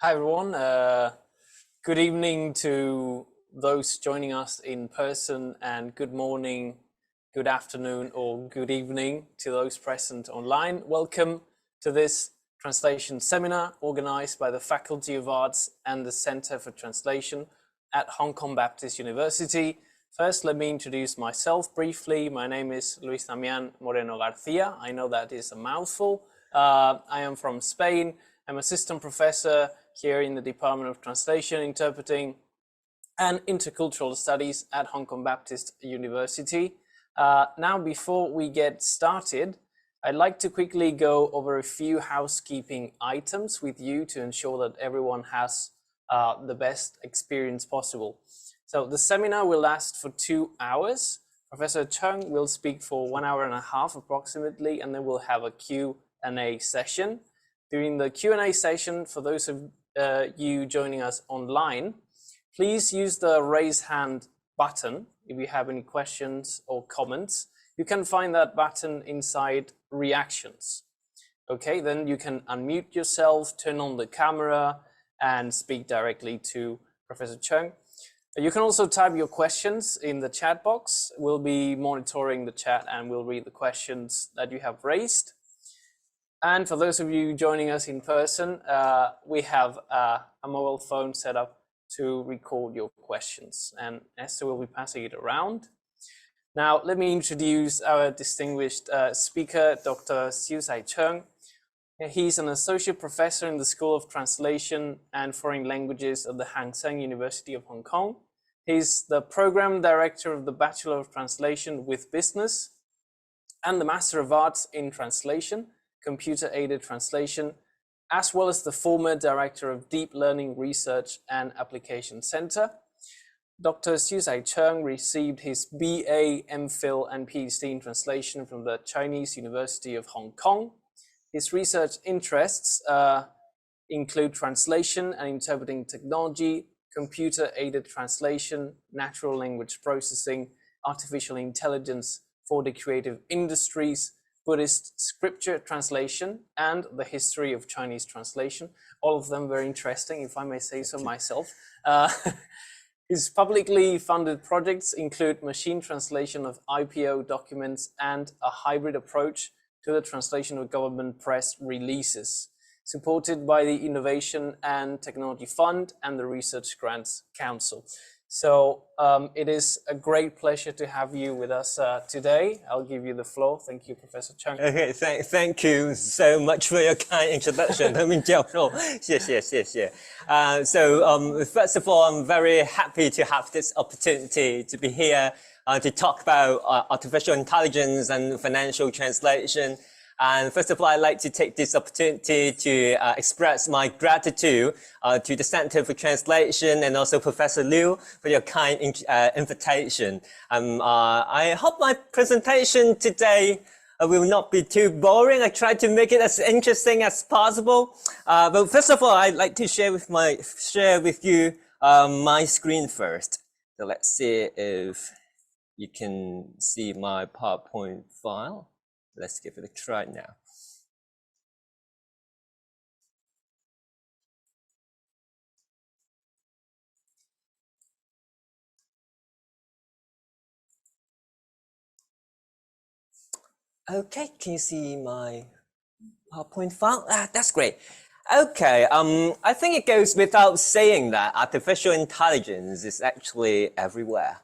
Hi everyone, good evening to those joining us in person, and good morning, good afternoon or good evening to those present online. Welcome to this translation seminar organized by the Faculty of Arts and the Center for Translation at Hong Kong Baptist University. First, let me introduce myself briefly. My name is Luis Damián Moreno Garcia. I know that is a mouthful. I am from Spain. I'm assistant professor here in the Department of Translation, Interpreting and Intercultural Studies at Hong Kong Baptist University. Now, before we get started, I'd like to quickly go over a few housekeeping items with you to ensure that everyone has the best experience possible. So the seminar will last for 2 hours. Professor Cheong will speak for 1 hour and a half approximately, and then we'll have a Q&A session. During the Q&A session, for those of you joining us online, please use the raise hand button if you have any questions or comments. You can find that button inside reactions. Okay, then you can unmute yourself, turn on the camera, and speak directly to Professor Cheong. You can also type your questions in the chat box. We'll be monitoring the chat and we'll read the questions that you have raised. And for those of you joining us in person, we have a mobile phone set up to record your questions, and Esther will be passing it around. Now, let me introduce our distinguished speaker, Dr. Siu-Sai Cheong. He's an associate professor in the School of Translation and Foreign Languages at the Seng University of Hong Kong. He's the program director of the Bachelor of Translation with Business and the Master of Arts in Translation, Computer-Aided Translation, as well as the former Director of Deep Learning Research and Application Center. Dr. Siu-Sai Cheong received his BA, MPhil, and PhD in Translation from the Chinese University of Hong Kong. His research interests include translation and interpreting technology, computer-aided translation, natural language processing, artificial intelligence for the creative industries, Buddhist scripture translation, and the history of Chinese translation. All of them very interesting, if I may say so myself. His publicly funded projects include machine translation of IPO documents and a hybrid approach to the translation of government press releases, supported by the Innovation and Technology Fund and the Research Grants Council. So it is a great pleasure to have you with us today. I'll give you the floor. Thank you, Professor Cheong. Okay, thank you so much for your kind introduction. So first of all, I'm very happy to have this opportunity to be here to talk about artificial intelligence and financial translation. And first of all, I'd like to take this opportunity to express my gratitude to the Center for Translation and also Professor Liu for your kind invitation. I hope my presentation today will not be too boring. I try to make it as interesting as possible. But first of all, I'd like to share with you my screen first. So let's see if you can see my PowerPoint file. Let's give it a try now. Okay, can you see my PowerPoint file? That's great. Okay, I think it goes without saying that artificial intelligence is actually everywhere.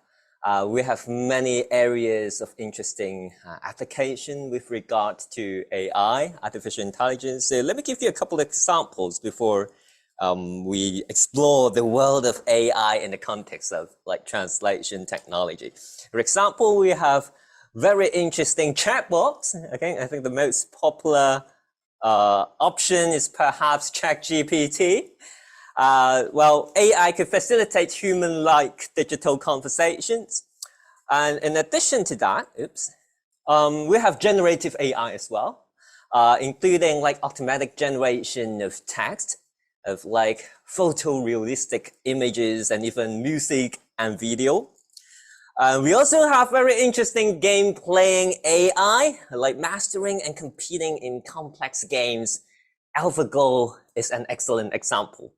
We have many areas of interesting application with regard to AI, artificial intelligence. So let me give you a couple of examples before we explore the world of AI in the context of like translation technology. For example, we have very interesting chatbots. Okay, I think the most popular option is perhaps ChatGPT. Well, AI could facilitate human-like digital conversations. And in addition to that, we have generative AI as well, including like automatic generation of text, of like photorealistic images and even music and video. We also have very interesting game playing AI, like mastering and competing in complex games. AlphaGo is an excellent example.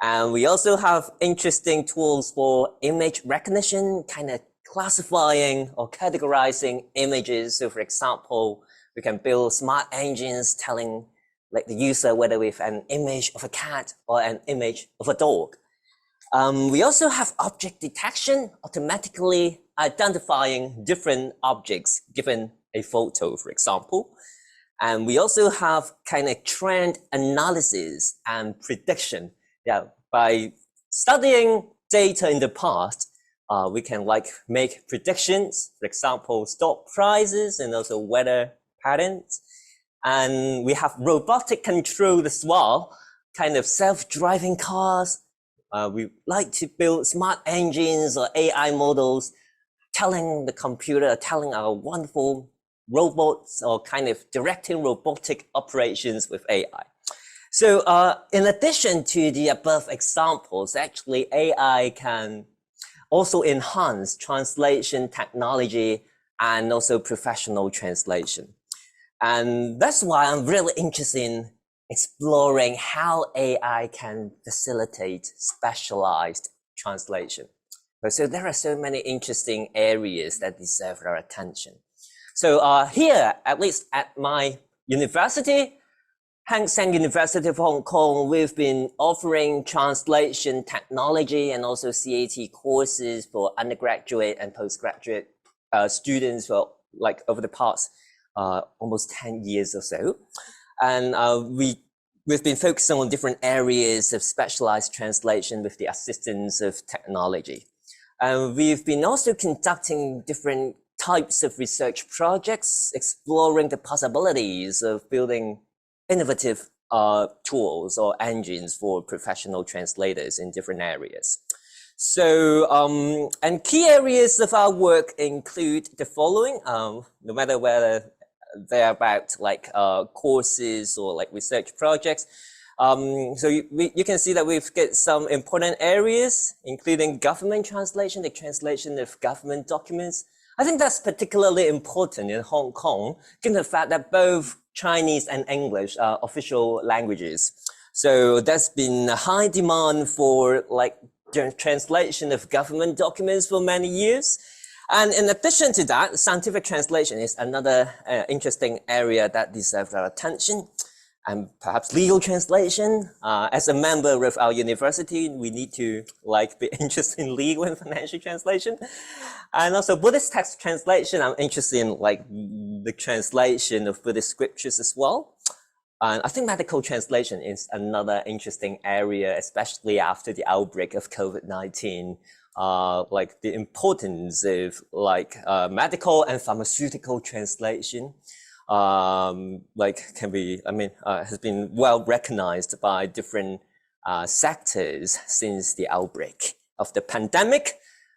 And we also have interesting tools for image recognition, kind of classifying or categorizing images. So for example, we can build smart engines telling like the user whether we have an image of a cat or an image of a dog. We also have object detection, automatically identifying different objects given a photo, for example. And we also have kind of trend analysis and prediction. Yeah, by studying data in the past, we can like make predictions, for example, stock prices and also weather patterns. And we have robotic control as well, kind of self-driving cars. We like to build smart engines or AI models, telling the computer, telling our wonderful robots or kind of directing robotic operations with AI. So in addition to the above examples, actually AI can also enhance translation technology and also professional translation. And that's why I'm really interested in exploring how AI can facilitate specialized translation. So there are so many interesting areas that deserve our attention. So here, at least at my university, Seng University of Hong Kong, we've been offering translation technology and also CAT courses for undergraduate and postgraduate students for like over the past almost 10 years or so. And we've been focusing on different areas of specialized translation with the assistance of technology. We've been also conducting different types of research projects, exploring the possibilities of building innovative tools or engines for professional translators in different areas. So, and key areas of our work include the following, no matter whether they're about like courses or like research projects. So you can see that we've got some important areas, including government translation, the translation of government documents. I think that's particularly important in Hong Kong, given the fact that both Chinese and English are official languages. So there's been a high demand for like translation of government documents for many years. And in addition to that, scientific translation is another interesting area that deserves our attention. And perhaps legal translation. As a member of our university, we need to like be interested in legal and financial translation. And also Buddhist text translation, I'm interested in like the translation of Buddhist scriptures as well. And I think medical translation is another interesting area, especially after the outbreak of COVID-19. Like the importance of like medical and pharmaceutical translation. Like can be, I mean, has been well recognized by different sectors since the outbreak of the pandemic.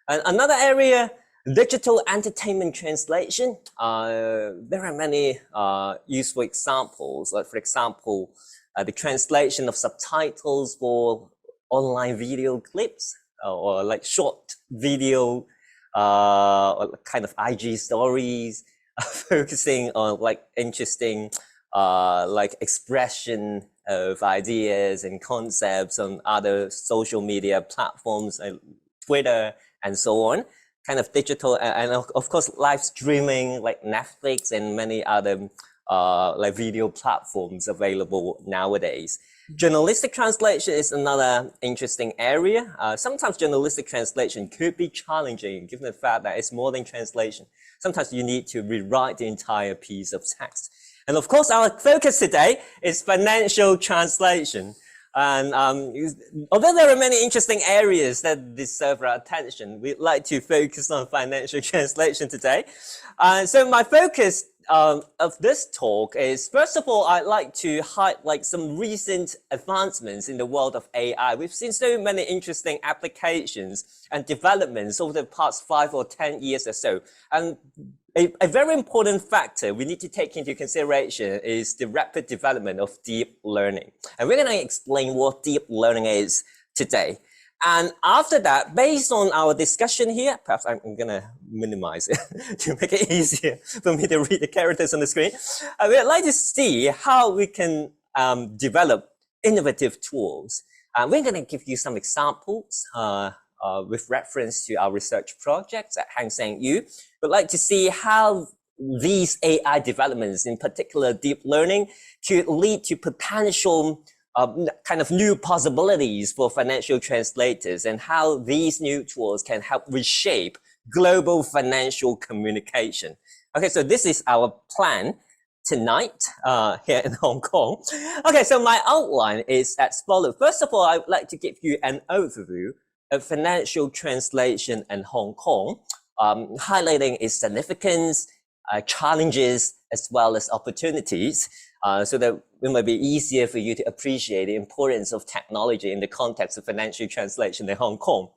And another area, digital entertainment translation. There are many useful examples. Like for example, the translation of subtitles for online video clips or like short video, or kind of IG stories. Focusing on like interesting like expression of ideas and concepts on other social media platforms like Twitter and so on, kind of digital and of course live streaming like Netflix and many other like video platforms available nowadays. Journalistic translation is another interesting area. Sometimes journalistic translation could be challenging given the fact that it's more than translation. Sometimes you need to rewrite the entire piece of text. And of course, our focus today is financial translation. And although there are many interesting areas that deserve our attention, we'd like to focus on financial translation today. So my focus of this talk is, first of all, I'd like to highlight some recent advancements in the world of AI. We've seen so many interesting applications and developments over the past 5 or 10 years or so. And a very important factor we need to take into consideration is the rapid development of deep learning. And we're going to explain what deep learning is today. And after that, based on our discussion here, perhaps I'm going to minimize it to make it easier for me to read the characters on the screen. We'd like to see how we can develop innovative tools We're going to give you some examples with reference to our research projects at Hang Seng U. We'd like to see how these AI developments, in particular deep learning, could lead to potential kind of new possibilities for financial translators, and how these new tools can help reshape global financial communication. Okay, so this is our plan tonight here in Hong Kong. Okay, so my outline is as follows. First of all, I would like to give you an overview of financial translation in Hong Kong, highlighting its significance, challenges, as well as opportunities, so that it might be easier for you to appreciate the importance of technology in the context of financial translation in Hong Kong.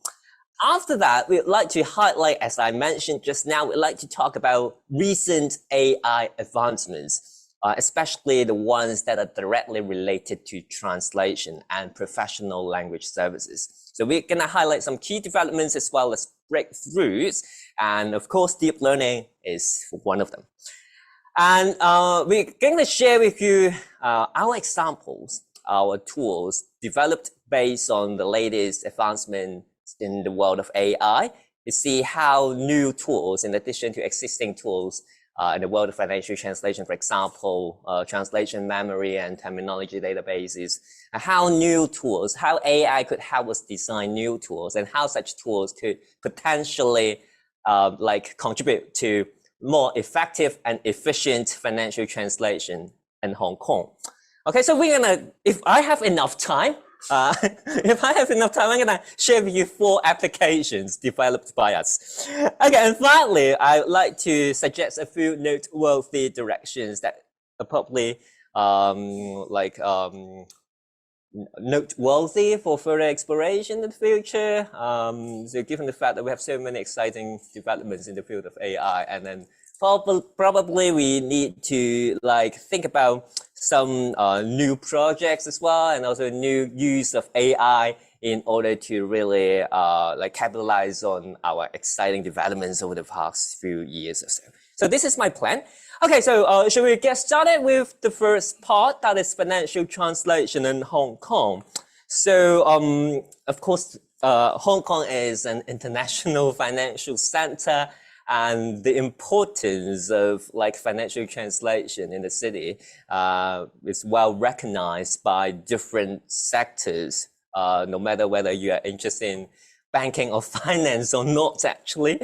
After that, we'd like to highlight, as I mentioned just now, we'd like to talk about recent AI advancements, especially the ones that are directly related to translation and professional language services. So we're going to highlight some key developments as well as breakthroughs. And of course, deep learning is one of them. And we're going to share with you our examples, our tools developed based on the latest advancement in the world of AI, to see how new tools, in addition to existing tools in the world of financial translation, for example, translation memory and terminology databases, how new tools, how AI could help us design new tools, and how such tools could potentially contribute to more effective and efficient financial translation in Hong Kong. Okay, so we're gonna, if I have enough time, I'm gonna share with you 4 applications developed by us. Okay, and finally, I'd like to suggest a few noteworthy directions that are probably noteworthy for further exploration in the future. So given the fact that we have so many exciting developments in the field of AI, and then probably we need to think about some new projects as well, and also new use of AI in order to really capitalize on our exciting developments over the past few years or so. So this is my plan. Okay, so should we get started with the first part, that is financial translation in Hong Kong? So of course, Hong Kong is an international financial center, and the importance of financial translation in the city is well recognized by different sectors, no matter whether you are interested in banking or finance or not, actually.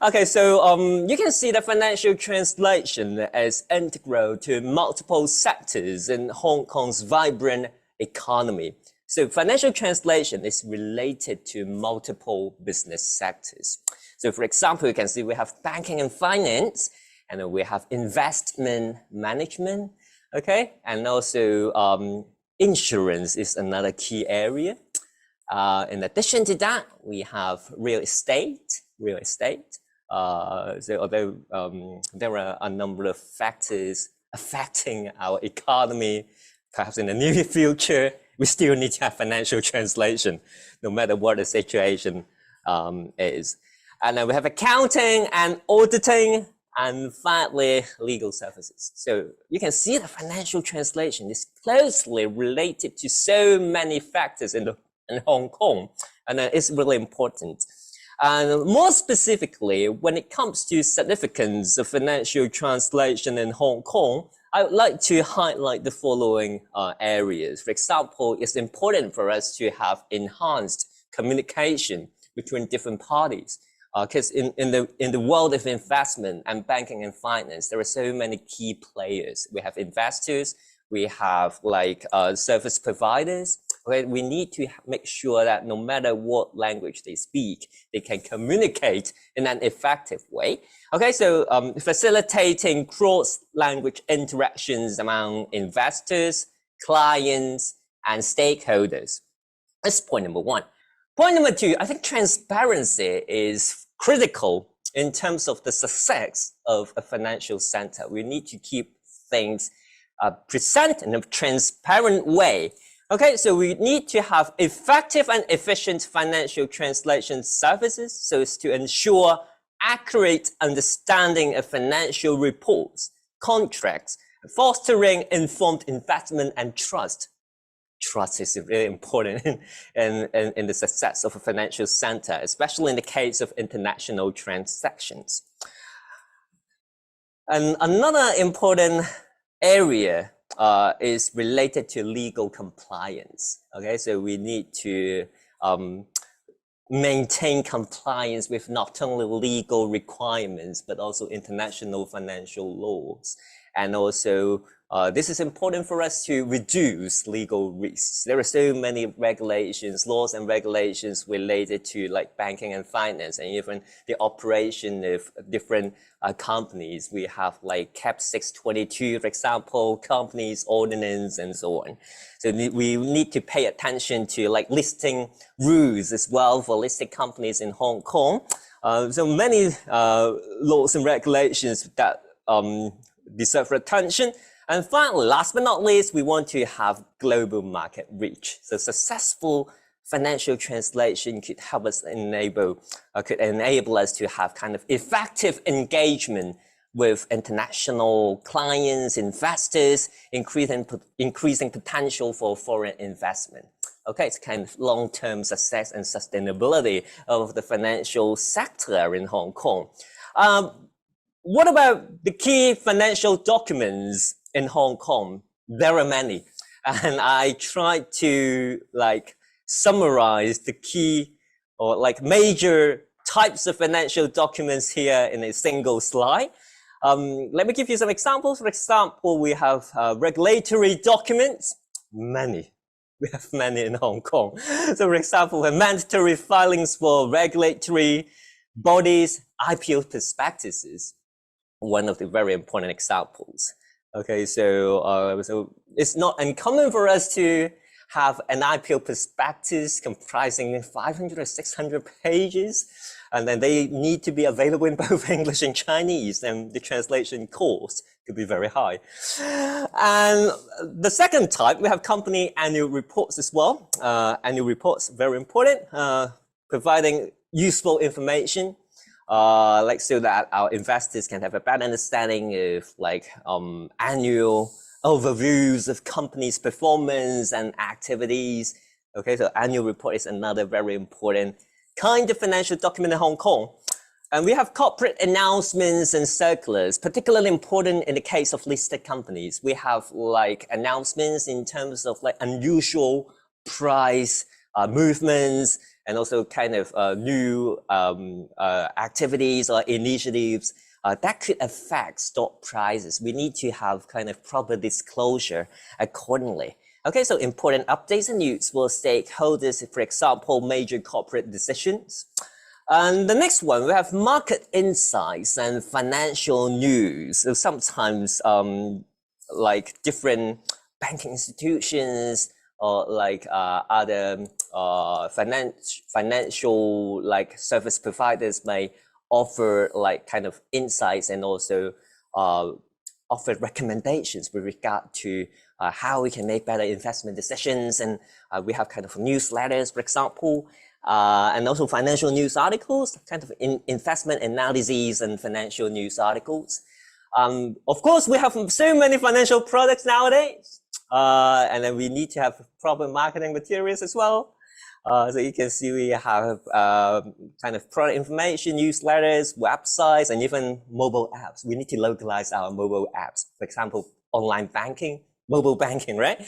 Okay, so you can see that financial translation is integral to multiple sectors in Hong Kong's vibrant economy. So financial translation is related to multiple business sectors. So for example, you can see we have banking and finance, and then we have investment management, okay? And also insurance is another key area. In addition to that, we have real estate. So although there are a number of factors affecting our economy, perhaps in the near future, we still need to have financial translation, no matter what the situation is. And then we have accounting and auditing, and finally, legal services. So you can see the financial translation is closely related to so many factors in Hong Kong, and it's really important. And more specifically, when it comes to significance of financial translation in Hong Kong, I would like to highlight the following areas. For example, it's important for us to have enhanced communication between different parties. Because in the world of investment and banking and finance, there are so many key players. We have investors, we have service providers. Okay, we need to make sure that no matter what language they speak, they can communicate in an effective way. Okay, so facilitating cross-language interactions among investors, clients, and stakeholders. That's point number 1. Point number 2, I think transparency is critical in terms of the success of a financial center. We need to keep things presented in a transparent way. Okay, so we need to have effective and efficient financial translation services so as to ensure accurate understanding of financial reports, contracts, fostering informed investment and trust. trust is really important in the success of a financial center, especially in the case of international transactions. And another important area is related to legal compliance. Okay, so we need to maintain compliance with not only legal requirements, but also international financial laws. And also, this is important for us to reduce legal risks. There are so many regulations, laws and regulations related to like banking and finance, and even the operation of different companies. We have like CAP 622, for example, companies ordinance, and so on. So we need to pay attention to like listing rules as well for listed companies in Hong Kong. So many laws and regulations that deserve attention. And finally, last but not least, we want to have global market reach. So successful financial translation could help us enable us to have kind of effective engagement with international clients, investors, increasing potential for foreign investment. Okay, it's kind of long-term success and sustainability of the financial sector in Hong Kong. What about the key financial documents in Hong Kong? There are many, and I tried to like summarize the key or like major types of financial documents here in a single slide. Let me give you some examples. For example, we have regulatory documents, many. We have many in Hong Kong. So for example, we have mandatory filings for regulatory bodies, IPO prospectuses, one of the very important examples. Okay, so it's not uncommon for us to have an IPO prospectus comprising 500 or 600 pages, and then they need to be available in both English and Chinese, and the translation cost could be very high. And the second type, we have company annual reports as well. Annual reports, very important, providing useful information, like so that our investors can have a better understanding of like annual overviews of companies' performance and activities. Okay, so annual report is another very important kind of financial document in Hong Kong. And we have corporate announcements and circulars, particularly important in the case of listed companies. We have like announcements in terms of like unusual price movements, and also kind of new activities or initiatives that could affect stock prices. We need to have kind of proper disclosure accordingly. Okay, so important updates and news for stakeholders, for example, major corporate decisions. And the next one, we have market insights and financial news. So sometimes like different banking institutions or like other financial like service providers may offer like kind of insights and also offer recommendations with regard to how we can make better investment decisions. And we have kind of newsletters, for example, and also financial news articles, kind of investment analyses and financial news articles. Of course, we have so many financial products nowadays, and then we need to have proper marketing materials as well. So you can see we have kind of product information, newsletters, websites, and even mobile apps. We need to localize our mobile apps. For example, online banking, mobile banking, right?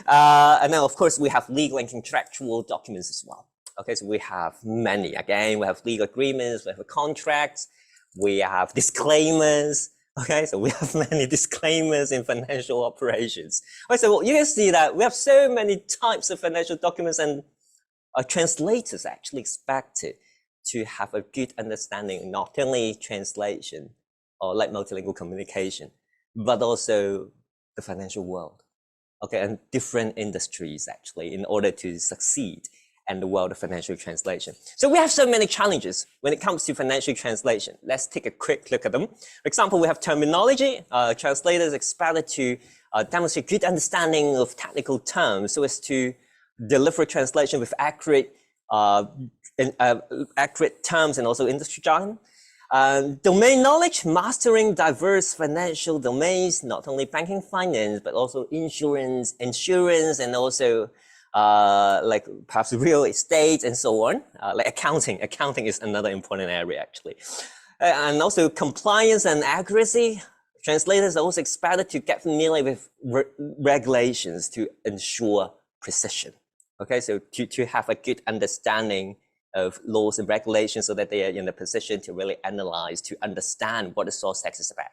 And then of course we have legal and contractual documents as well. Okay, so we have many. Again, we have legal agreements, we have contracts, we have disclaimers. Okay, so we have many disclaimers in financial operations. Okay, so you can see that we have so many types of financial documents, and translators actually expected to have a good understanding, not only translation or like multilingual communication, but also the financial world. Okay, and different industries actually in order to succeed in the world of financial translation. So we have so many challenges when it comes to financial translation. Let's take a quick look at them. For example, we have terminology. Translators expected to demonstrate good understanding of technical terms so as to deliver translation with accurate terms and also industry jargon. Domain knowledge, mastering diverse financial domains, not only banking, finance, but also insurance, and also like perhaps real estate and so on. Like accounting. Accounting is another important area actually. And also compliance and accuracy. Translators are also expected to get familiar with regulations to ensure precision. Okay, so to have a good understanding of laws and regulations so that they are in a position to really analyze, to understand what the source text is about.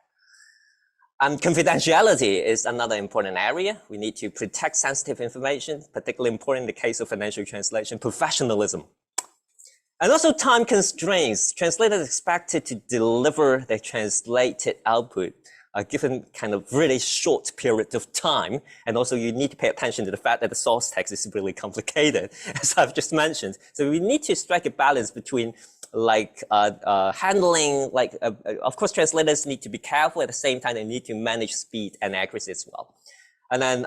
Confidentiality is another important area. We need to protect sensitive information, particularly important in the case of financial translation. Professionalism. And also time constraints. Translators are expected to deliver their translated output given kind of really short period of time. And also you need to pay attention to the fact that the source text is really complicated, as I've just mentioned. So we need to strike a balance between like handling, like, of course, translators need to be careful. At the same time, they need to manage speed and accuracy as well. And then,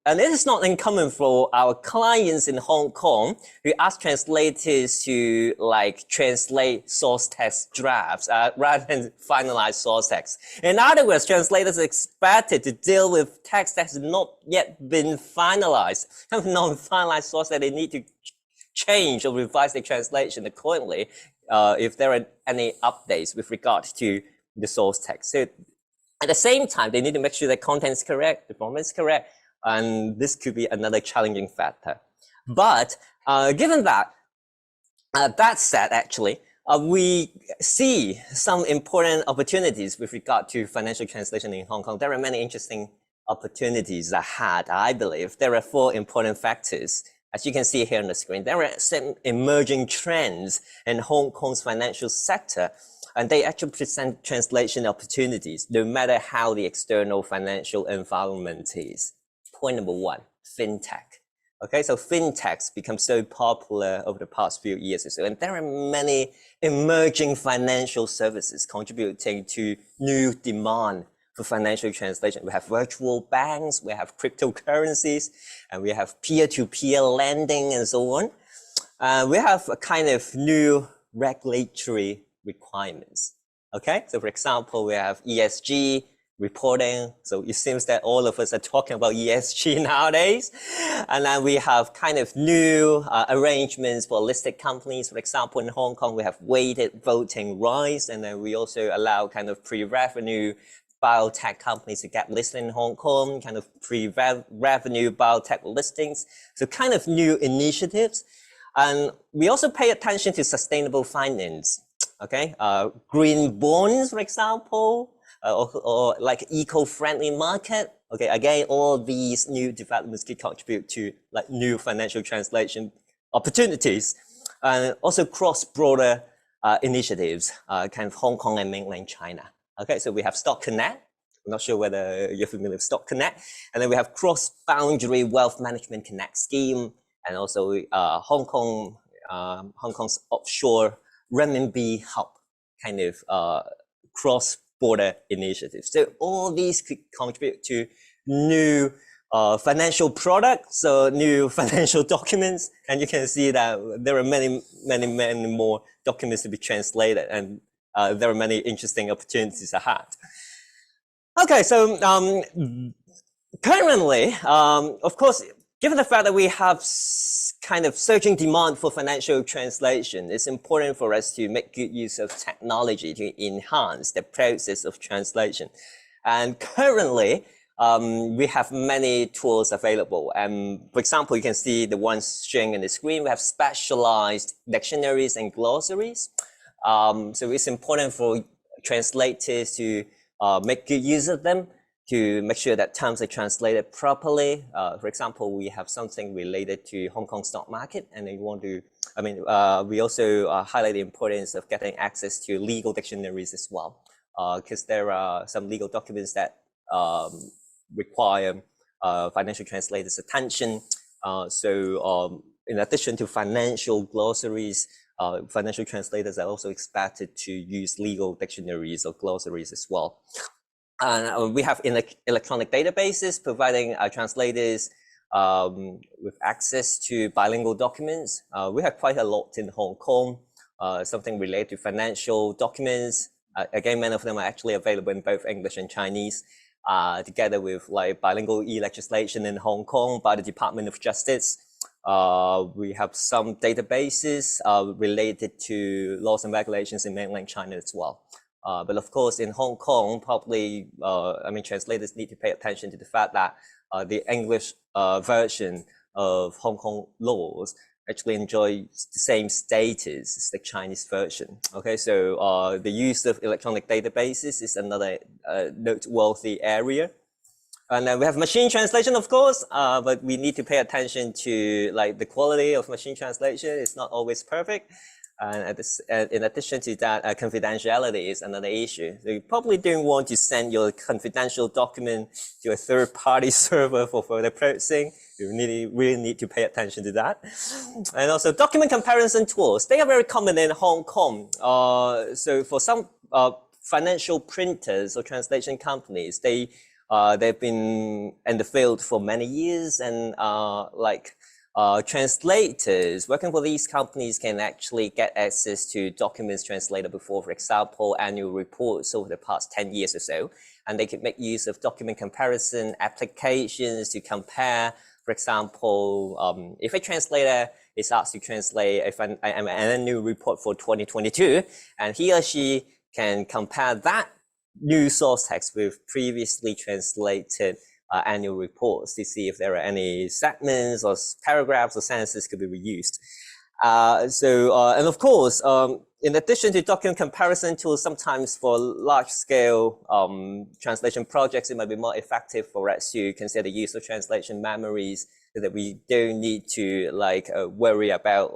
and it is not uncommon for our clients in Hong Kong who ask translators to like translate source text drafts rather than finalize source text. In other words, translators are expected to deal with text that has not yet been finalized, non-finalized source that they need to change or revise the translation accordingly if there are any updates with regard to the source text. So at the same time, they need to make sure the content is correct, the format is correct, and this could be another challenging factor. But given that, that said, actually, we see some important opportunities with regard to financial translation in Hong Kong. There are many interesting opportunities ahead, I believe. There are 4 important factors. As you can see here on the screen, there are some emerging trends in Hong Kong's financial sector, and they actually present translation opportunities, no matter how the external financial environment is. Point number 1, fintech. Okay, so fintechs become so popular over the past few years or so, and there are many emerging financial services contributing to new demand for financial translation. We have virtual banks, we have cryptocurrencies, and we have peer-to-peer lending and so on. We have a kind of new regulatory requirements. Okay, so for example, we have ESG reporting. So it seems that all of us are talking about ESG nowadays. And then we have kind of new arrangements for listed companies. For example, in Hong Kong, we have weighted voting rights. And then we also allow kind of pre-revenue biotech companies to get listed in Hong Kong, kind of pre-revenue biotech listings. So kind of new initiatives. And we also pay attention to sustainable finance. Okay, green bonds, for example, or like eco-friendly market. Okay, again, all these new developments can contribute to like new financial translation opportunities, and also cross-border initiatives, kind of Hong Kong and mainland China. Okay, so we have Stock Connect. I'm not sure whether you're familiar with Stock Connect, and then we have cross-boundary wealth management connect scheme, and also Hong Kong's offshore renminbi hub, kind of cross-border initiatives. So all these could contribute to new financial products, so new financial documents, and you can see that there are many more documents to be translated, and there are many interesting opportunities ahead. Okay, so currently, of course, given the fact that we have kind of surging demand for financial translation, it's important for us to make good use of technology to enhance the process of translation. And currently, we have many tools available. For example, you can see the ones showing on the screen. We have specialized dictionaries and glossaries. So it's important for translators to make good use of them, to make sure that terms are translated properly. For example, we have something related to Hong Kong stock market, and we want to, we also highlight the importance of getting access to legal dictionaries as well, because there are some legal documents that require financial translators' attention. In addition to financial glossaries, financial translators are also expected to use legal dictionaries or glossaries as well. And we have electronic databases providing translators with access to bilingual documents. We have quite a lot in Hong Kong. something related to financial documents. Again, many of them are actually available in both English and Chinese, together with like bilingual e-legislation in Hong Kong by the Department of Justice. We have some databases related to laws and regulations in mainland China as well. But of course, in Hong Kong, probably, translators need to pay attention to the fact that the English version of Hong Kong laws actually enjoys the same status as the Chinese version. Okay, so the use of electronic databases is another noteworthy area. And then we have machine translation, of course, but we need to pay attention to like the quality of machine translation. It's not always perfect. And in addition to that, confidentiality is another issue. So you probably don't want to send your confidential document to a third-party server for further processing. You really need to pay attention to that. And also document comparison tools. They are very common in Hong Kong. So for some financial printers or translation companies, they've been in the field for many years, and translators working for these companies can actually get access to documents translated before, for example, annual reports over the past 10 years or so. And they can make use of document comparison applications to compare, for example, if a translator is asked to translate an annual report for 2022, and he or she can compare that new source text with previously translated annual reports to see if there are any segments or paragraphs or sentences could be reused. And of course, in addition to document comparison tools, sometimes for large scale translation projects, it might be more effective for us to consider the use of translation memories so that we don't need to worry about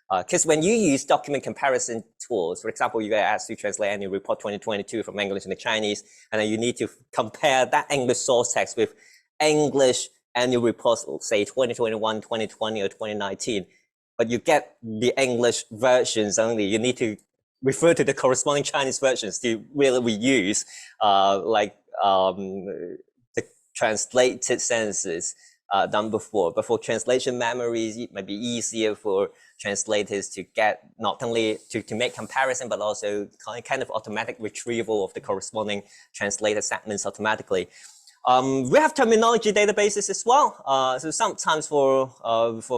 because when you use document comparison tools, for example, you get asked to translate annual report 2022 from English into Chinese, and then you need to compare that English source text with English annual reports, say 2021, 2020, or 2019, but you get the English versions only. You need to refer to the corresponding Chinese versions to really reuse the translated sentences done before. But for translation memories, it might be easier for translators to get not only to make comparison, but also kind of automatic retrieval of the corresponding translated segments automatically. We have terminology databases as well. So sometimes for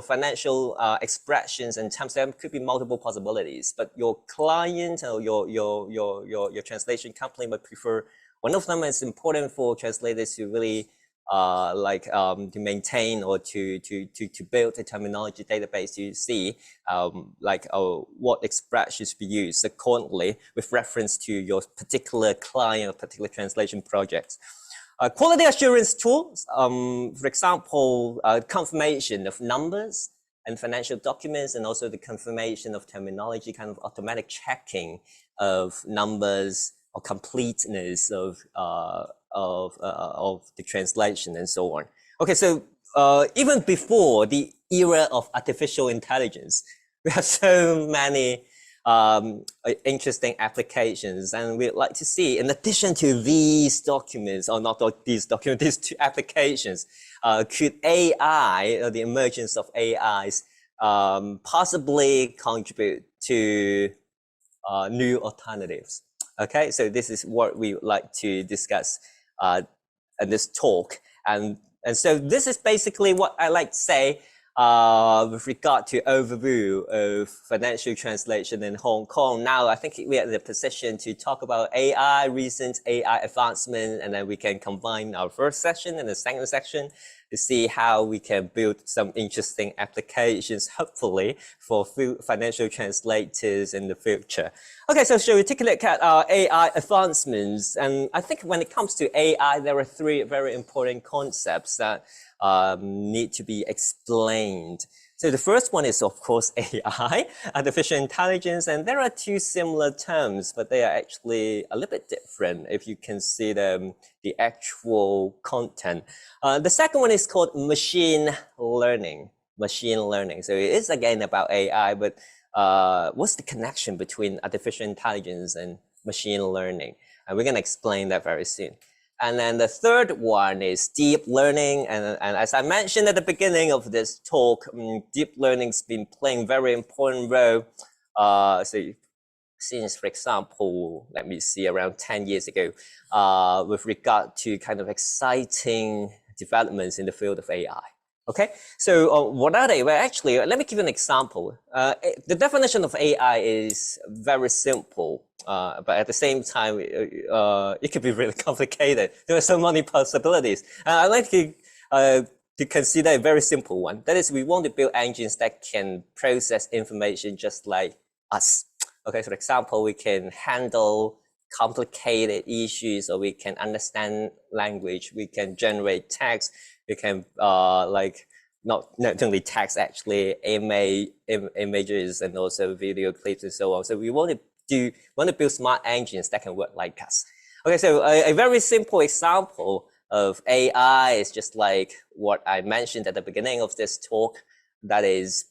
financial expressions and terms, there could be multiple possibilities, but your client or your translation company might prefer one of them. It's important for translators to really to maintain or to build a terminology database to see what expressions be used accordingly with reference to your particular client or particular translation projects. Quality assurance tools, for example, confirmation of numbers and financial documents, and also the confirmation of terminology, kind of automatic checking of numbers or completeness of the translation and so on. Okay, so even before the era of artificial intelligence, we have so many interesting applications, and we'd like to see, in addition to these documents, or not these documents, these two applications, could AI, or the emergence of AIs, possibly contribute to new alternatives? Okay, so this is what we would like to discuss in this talk. And so this is basically what I like to say with regard to overview of financial translation in Hong Kong. Now, I think we are in a position to talk about AI, recent AI advancement, and then we can combine our first session and the second section to see how we can build some interesting applications, hopefully, for financial translators in the future. Okay, so shall we take a look at our AI advancements? And I think when it comes to AI, there are three very important concepts that need to be explained. So the first one is, of course, AI, artificial intelligence, and there are two similar terms, but they are actually a little bit different if you consider the actual content. The second one is called machine learning. So it is again about AI, but what's the connection between artificial intelligence and machine learning? And we're going to explain that very soon. And then the third one is deep learning. And as I mentioned at the beginning of this talk, deep learning's been playing a very important role So since, for example, let me see, around 10 years ago, with regard to kind of exciting developments in the field of AI. Okay, so what are they? Well, actually, let me give you an example. The definition of AI is very simple, but at the same time, it could be really complicated. There are so many possibilities. I'd like to consider a very simple one. That is, we want to build engines that can process information just like us. Okay, so for example, we can handle complicated issues, or we can understand language, we can generate text, we can like not only text, actually images and also video clips and so on. So we want to build smart engines that can work like us. Okay, so a very simple example of AI is just like what I mentioned at the beginning of this talk. That is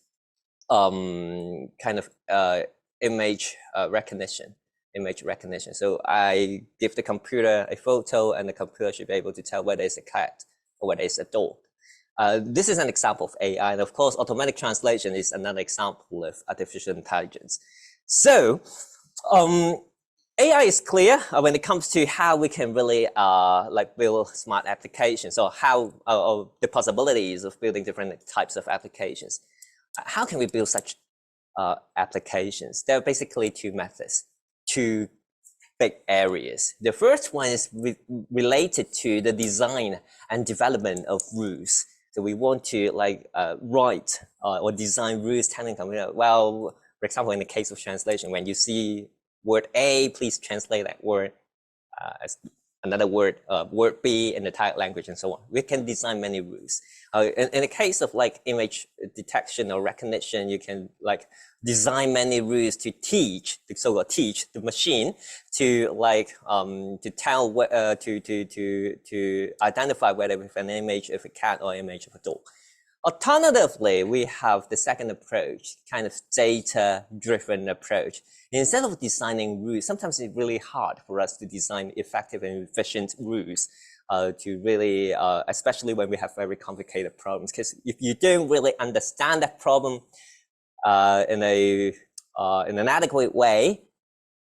kind of image recognition. So I give the computer a photo, and the computer should be able to tell whether it's a cat or whether it's a dog. This is an example of AI, and of course, automatic translation is another example of artificial intelligence. So AI is clear when it comes to how we can really like build smart applications, or how the possibilities of building different types of applications. How can we build such applications? There are basically two methods, two big areas. The first one is related to the design and development of rules. So we want to like write or design rules telling the computer, well, for example, in the case of translation, when you see word A, please translate that word as another word, word B in the target language, and so on. We can design many rules. In the case of like image detection or recognition, you can like design many rules to teach, teach the machine to like to tell what to identify whether with an image of a cat or image of a dog. Alternatively, we have the second approach, kind of data-driven approach. Instead of designing rules, sometimes it's really hard for us to design effective and efficient rules to really, especially when we have very complicated problems. Because if you don't really understand that problem in an adequate way,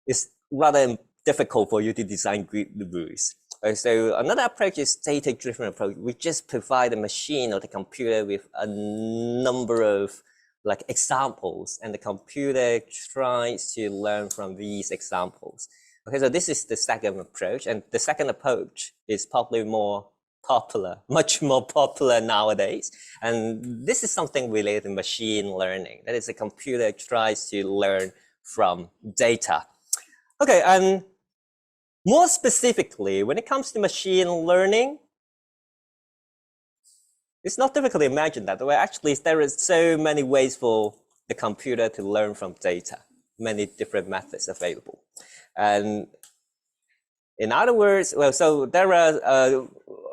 it's rather difficult for you to design good rules. So another approach is data-driven approach. We just provide the machine or the computer with a number of like examples, and the computer tries to learn from these examples. Okay, so this is the second approach, and the second approach is probably more popular, much more popular nowadays. And this is something related to machine learning. That is, the computer tries to learn from data. Okay, and more specifically, when it comes to machine learning, it's not difficult to imagine that. Well, actually, there are so many ways for the computer to learn from data, many different methods available. And in other words, well, so there are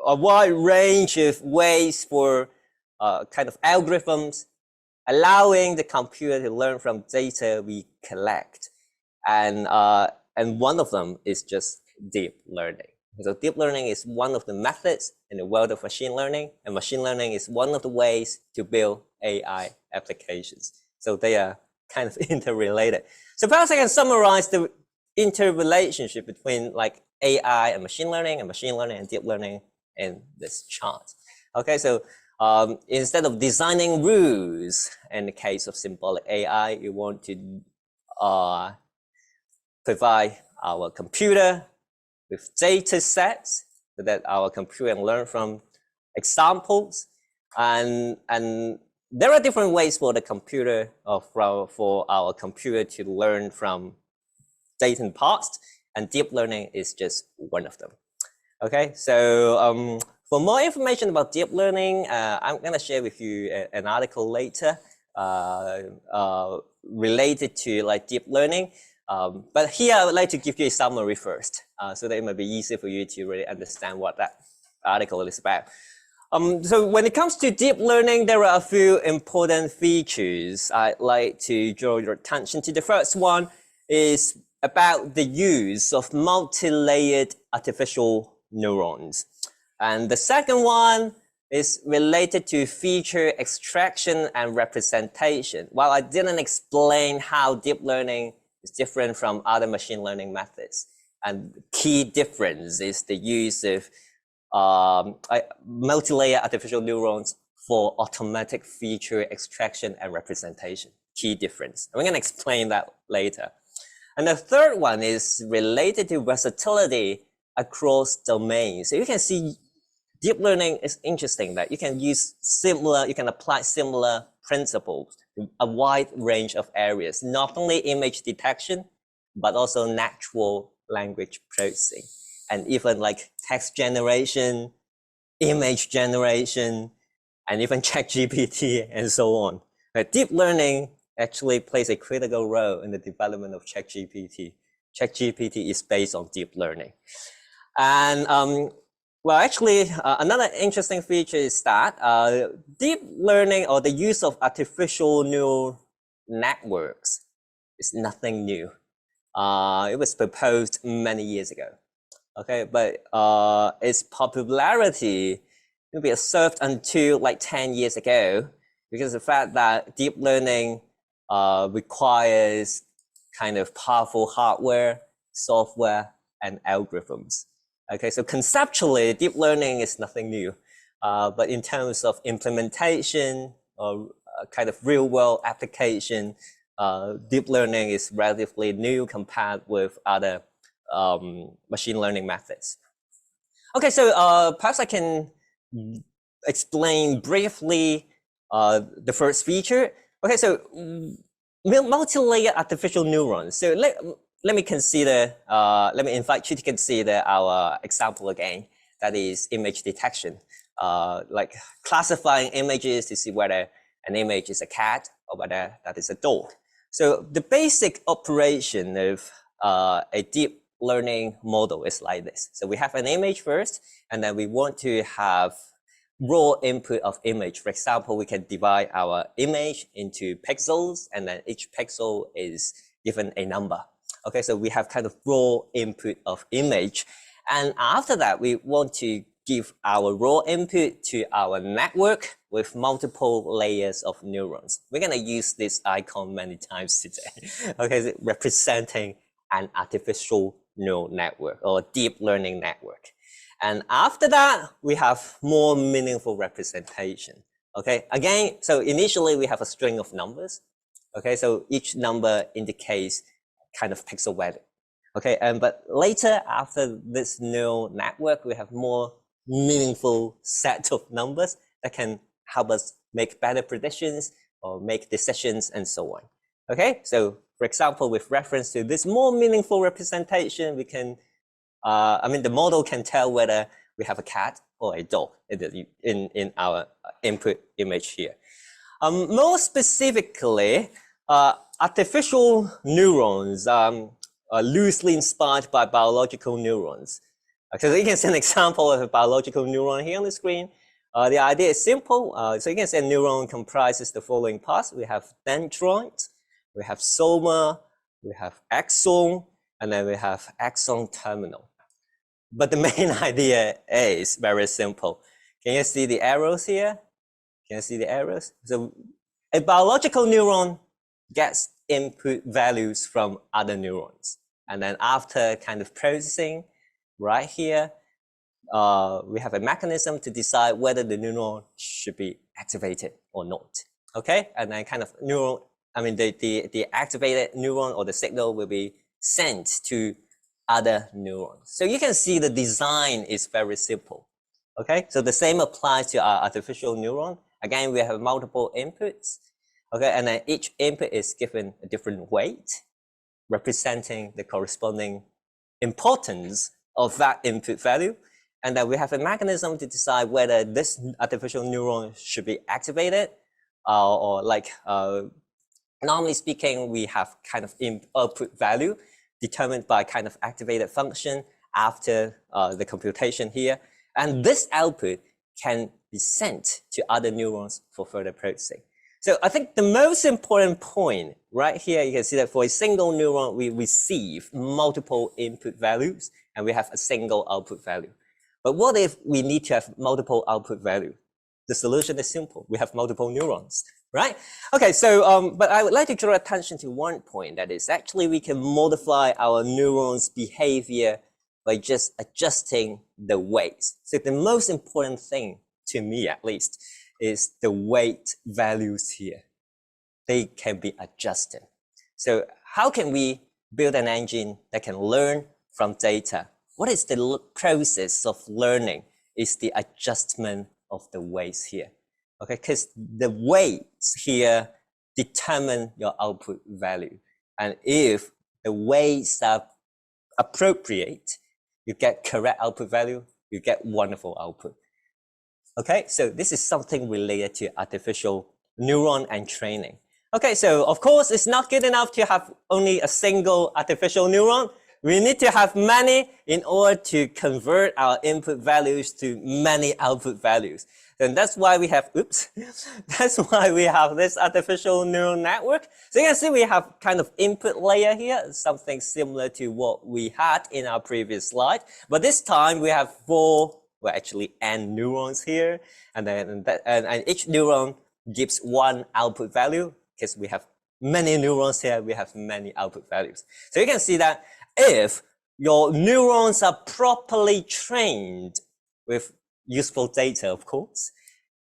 a wide range of ways for kind of algorithms allowing the computer to learn from data we collect. And one of them is just deep learning. So deep learning is one of the methods in the world of machine learning, and machine learning is one of the ways to build AI applications. So they are kind of interrelated. So perhaps I can summarize the interrelationship between like AI and machine learning and deep learning in this chart. Okay, so instead of designing rules in the case of symbolic AI, you want to provide our computer with data sets so that our computer can learn from examples. And there are different ways for the computer for our computer to learn from data in the past, and deep learning is just one of them. Okay, so for more information about deep learning, I'm gonna share with you an article later related to like deep learning. But here I would like to give you a summary first, so that it might be easier for you to really understand what that article is about. So when it comes to deep learning, there are a few important features I'd like to draw your attention to. The first one is about the use of multi-layered artificial neurons. And the second one is related to feature extraction and representation. While I didn't explain how deep learning is different from other machine learning methods, and key difference is the use of multi-layer artificial neurons for automatic feature extraction and representation. Key difference. We're going to explain that later. And the third one is related to versatility across domains. So you can see deep learning is interesting that you can apply similar principles to a wide range of areas, not only image detection, but also natural language processing, and even like text generation, image generation, and even ChatGPT and so on. But deep learning actually plays a critical role in the development of ChatGPT. ChatGPT is based on deep learning. And well, actually, another interesting feature is that deep learning, or the use of artificial neural networks, is nothing new. It was proposed many years ago. Okay, but its popularity maybe served until like 10 years ago, because of the fact that deep learning requires kind of powerful hardware, software, and algorithms. Okay, so conceptually, deep learning is nothing new, but in terms of implementation or kind of real-world application, deep learning is relatively new compared with other machine learning methods. Okay, so perhaps I can explain briefly the first feature. Okay, so multi-layer artificial neurons. So let me invite you to consider our example again. That is image detection, like classifying images to see whether an image is a cat or whether that is a dog. So the basic operation of a deep learning model is like this. So we have an image first, and then we want to have raw input of image. For example, we can divide our image into pixels, and then each pixel is given a number. Okay, so we have kind of raw input of image. And after that, we want to give our raw input to our network with multiple layers of neurons. We're going to use this icon many times today. Okay, so representing an artificial neural network or deep learning network. And after that, we have more meaningful representation. Okay, again, so initially we have a string of numbers. Okay, so each number indicates kind of pixel value. Okay, but later after this neural network, we have more meaningful set of numbers that can help us make better predictions or make decisions and so on. Okay, so for example, with reference to this more meaningful representation, we can, the model can tell whether we have a cat or a dog in our input image here. More specifically, artificial neurons are loosely inspired by biological neurons. So you can see an example of a biological neuron here on the screen. The idea is simple. So you can see a neuron comprises the following parts. We have dendrite, we have soma, we have axon, and then we have axon terminal. But the main idea is very simple. Can you see the arrows here? Can you see the arrows? So a biological neuron gets input values from other neurons. And then after kind of processing, right here, we have a mechanism to decide whether the neuron should be activated or not. Okay, and then kind of the activated neuron or the signal will be sent to other neurons. So you can see the design is very simple. Okay, so the same applies to our artificial neuron. Again, we have multiple inputs. Okay, and then each input is given a different weight, representing the corresponding importance of that input value. And then we have a mechanism to decide whether this artificial neuron should be activated normally speaking, we have kind of output value determined by kind of activated function after the computation here. And this output can be sent to other neurons for further processing. So I think the most important point right here, you can see that for a single neuron, we receive multiple input values and we have a single output value. But what if we need to have multiple output value? the solution is simple. We have multiple neurons, right? Okay, so, but I would like to draw attention to one point, that is actually we can modify our neurons' behavior by just adjusting the weights. So the most important thing, to me at least, is the weight values here. They can be adjusted. So how can we build an engine that can learn from data? What is the process of learning? Is the adjustment of the weights here. Okay, because the weights here determine your output value. And if the weights are appropriate, you get correct output value, you get wonderful output. Okay, so this is something related to artificial neuron and training. Okay, so of course, it's not good enough to have only a single artificial neuron. We need to have many in order to convert our input values to many output values. And that's why we have, that's why we have this artificial neural network. So you can see we have kind of input layer here, something similar to what we had in our previous slide. But this time we have actually n neurons here. And then and each neuron gives one output value, because we have many neurons here, we have many output values. So you can see that if your neurons are properly trained with useful data, of course,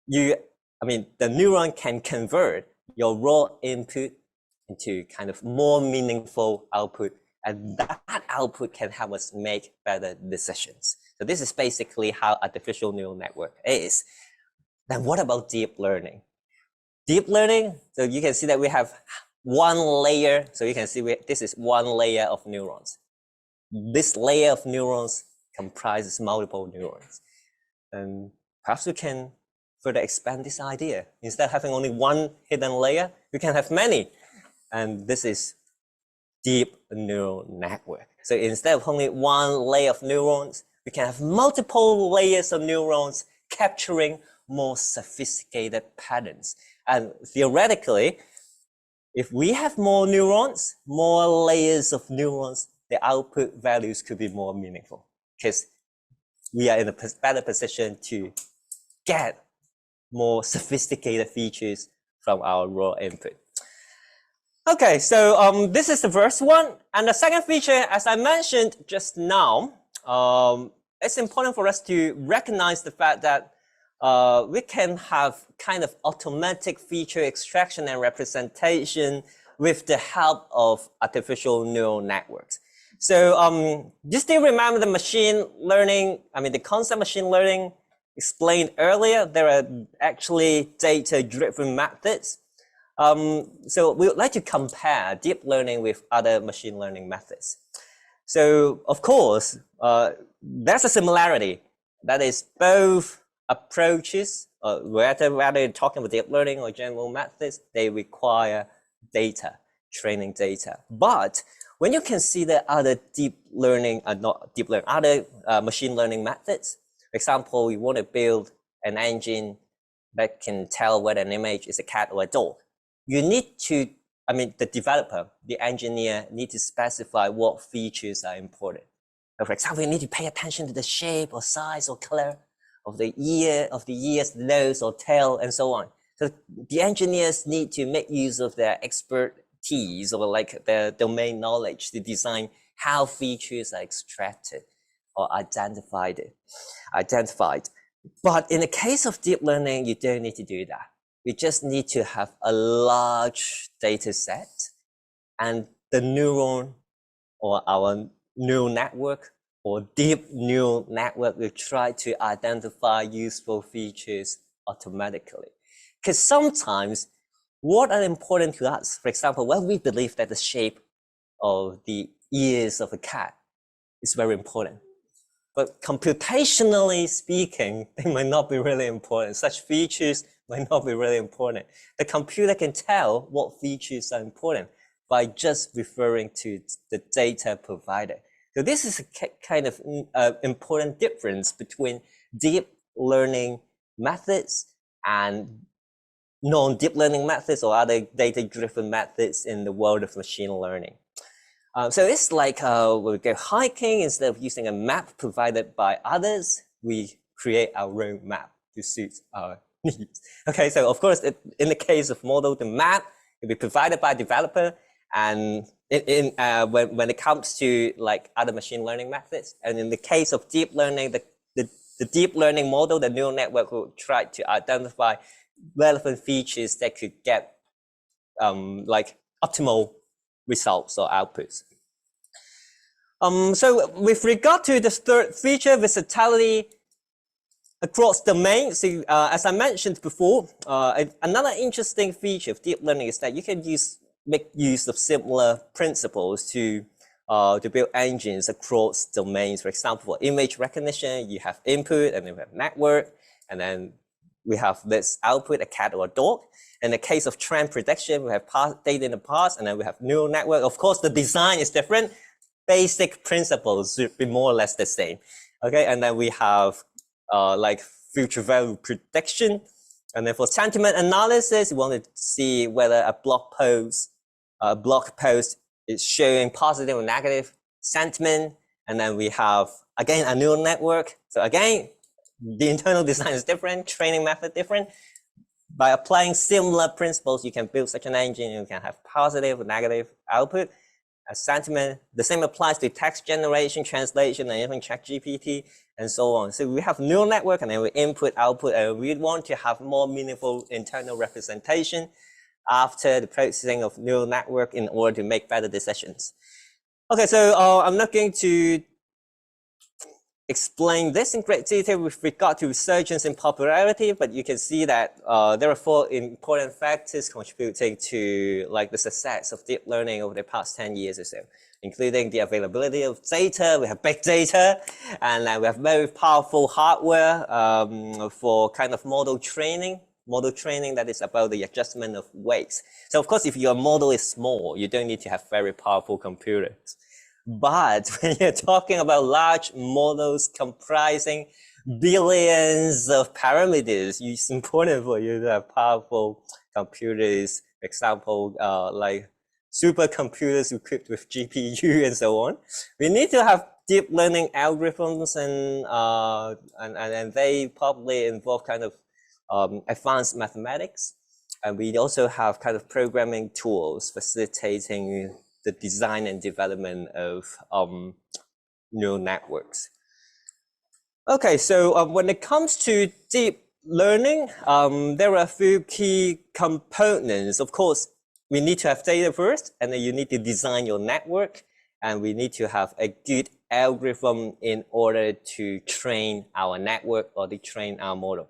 the neuron can convert your raw input into kind of more meaningful output, and that output can help us make better decisions. So this is basically how artificial neural network is. Then what about deep learning? Deep learning, so you can see that we have one layer. So you can see this is one layer of neurons. This layer of neurons comprises multiple neurons. And perhaps we can further expand this idea. Instead of having only one hidden layer, we can have many. And this is deep neural network. So instead of only one layer of neurons, we can have multiple layers of neurons capturing more sophisticated patterns. And theoretically, if we have more neurons, more layers of neurons, the output values could be more meaningful, because we are in a better position to get more sophisticated features from our raw input. Okay, so this is the first one. And the second feature, as I mentioned just now, it's important for us to recognize the fact that we can have kind of automatic feature extraction and representation with the help of artificial neural networks. So you still remember the machine learning, the concept machine learning explained earlier? There are actually data-driven methods. So we would like to compare deep learning with other machine learning methods. So of course, there's a similarity. That is, both approaches, whether you're talking about deep learning or general methods, they require data, training data. But when you consider other deep learning, other machine learning methods, for example, you want to build an engine that can tell whether an image is a cat or a dog. You need to, the developer, the engineer, need to specify what features are important. So for example, you need to pay attention to the shape or size or color of the ears, nose or tail, and so on. So the engineers need to make use of their expertise or like their domain knowledge to design how features are extracted or identified. But in the case of deep learning, you don't need to do that. You just need to have a large data set, and the neuron or our neural network or deep neural network will try to identify useful features automatically. Because sometimes what are important to us, for example, when we believe that the shape of the ears of a cat is very important, but computationally speaking, they might not be really important. Such features might not be really important. The computer can tell what features are important by just referring to the data provided. So this is a kind of important difference between deep learning methods and non-deep learning methods or other data-driven methods in the world of machine learning. So it's like we go hiking. Instead of using a map provided by others, we create our own map to suit our needs. Okay, so of course, in the case of model, the map will be provided by developer, and when it comes to like other machine learning methods, and in the case of deep learning, the deep learning model, the neural network will try to identify relevant features that could get like optimal results or outputs. So with regard to the third feature, versatility across domains, so, as I mentioned before, another interesting feature of deep learning is that you can make use of similar principles to build engines across domains. For example, for image recognition, you have input and then we have network, and then we have this output, a cat or a dog. In the case of trend prediction, we have data in the past, and then we have neural network. Of course, the design is different. Basic principles should be more or less the same. Okay, and then we have like future value prediction. And then for sentiment analysis, we want to see whether a blog post is showing positive or negative sentiment. And then we have, again, a neural network. So again, the internal design is different, training method different. By applying similar principles, you can build such an engine. You can have positive or negative output. A sentiment, the same applies to text generation, translation, and even ChatGPT, and so on. So we have neural network, and then we input, output, and we want to have more meaningful internal representation after the processing of neural network in order to make better decisions. Okay, so I'm not going to explain this in great detail with regard to resurgence in popularity, but you can see that there are 4 important factors contributing to like the success of deep learning over the past 10 years or so, including the availability of data. We have big data, and we have very powerful hardware for kind of model training that is about the adjustment of weights. So of course, if your model is small, you don't need to have very powerful computers. But when you're talking about large models comprising billions of parameters, it's important for you to have powerful computers, for example, like supercomputers equipped with GPU and so on. We need to have deep learning algorithms, and they probably involve kind of advanced mathematics. And we also have kind of programming tools facilitating the design and development of neural networks. Okay, so when it comes to deep learning, there are a few key components. Of course, we need to have data first, and then you need to design your network, and we need to have a good algorithm in order to train our network or to train our model.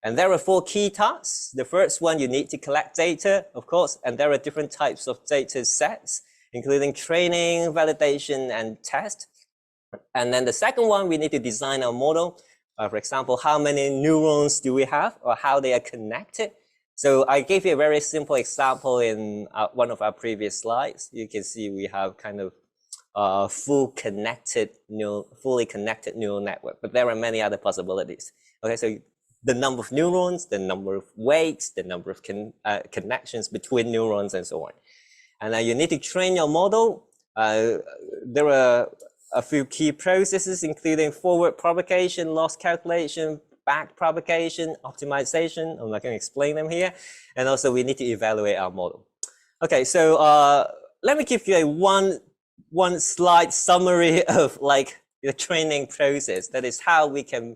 And there are 4 key tasks. The first one, you need to collect data, of course, and there are different types of data sets, including training, validation, and test. And then the second one, we need to design our model. For example, how many neurons do we have, or how they are connected? So I gave you a very simple example in one of our previous slides. You can see we have kind of fully connected neural network, but there are many other possibilities. Okay, so the number of neurons, the number of weights, the number of connections between neurons, and so on. And you need to train your model. There are a few key processes, including forward propagation, loss calculation, back propagation, optimization. I'm not going to explain them here. And also we need to evaluate our model. Okay, so let me give you a one slide summary of like the training process. That is how we can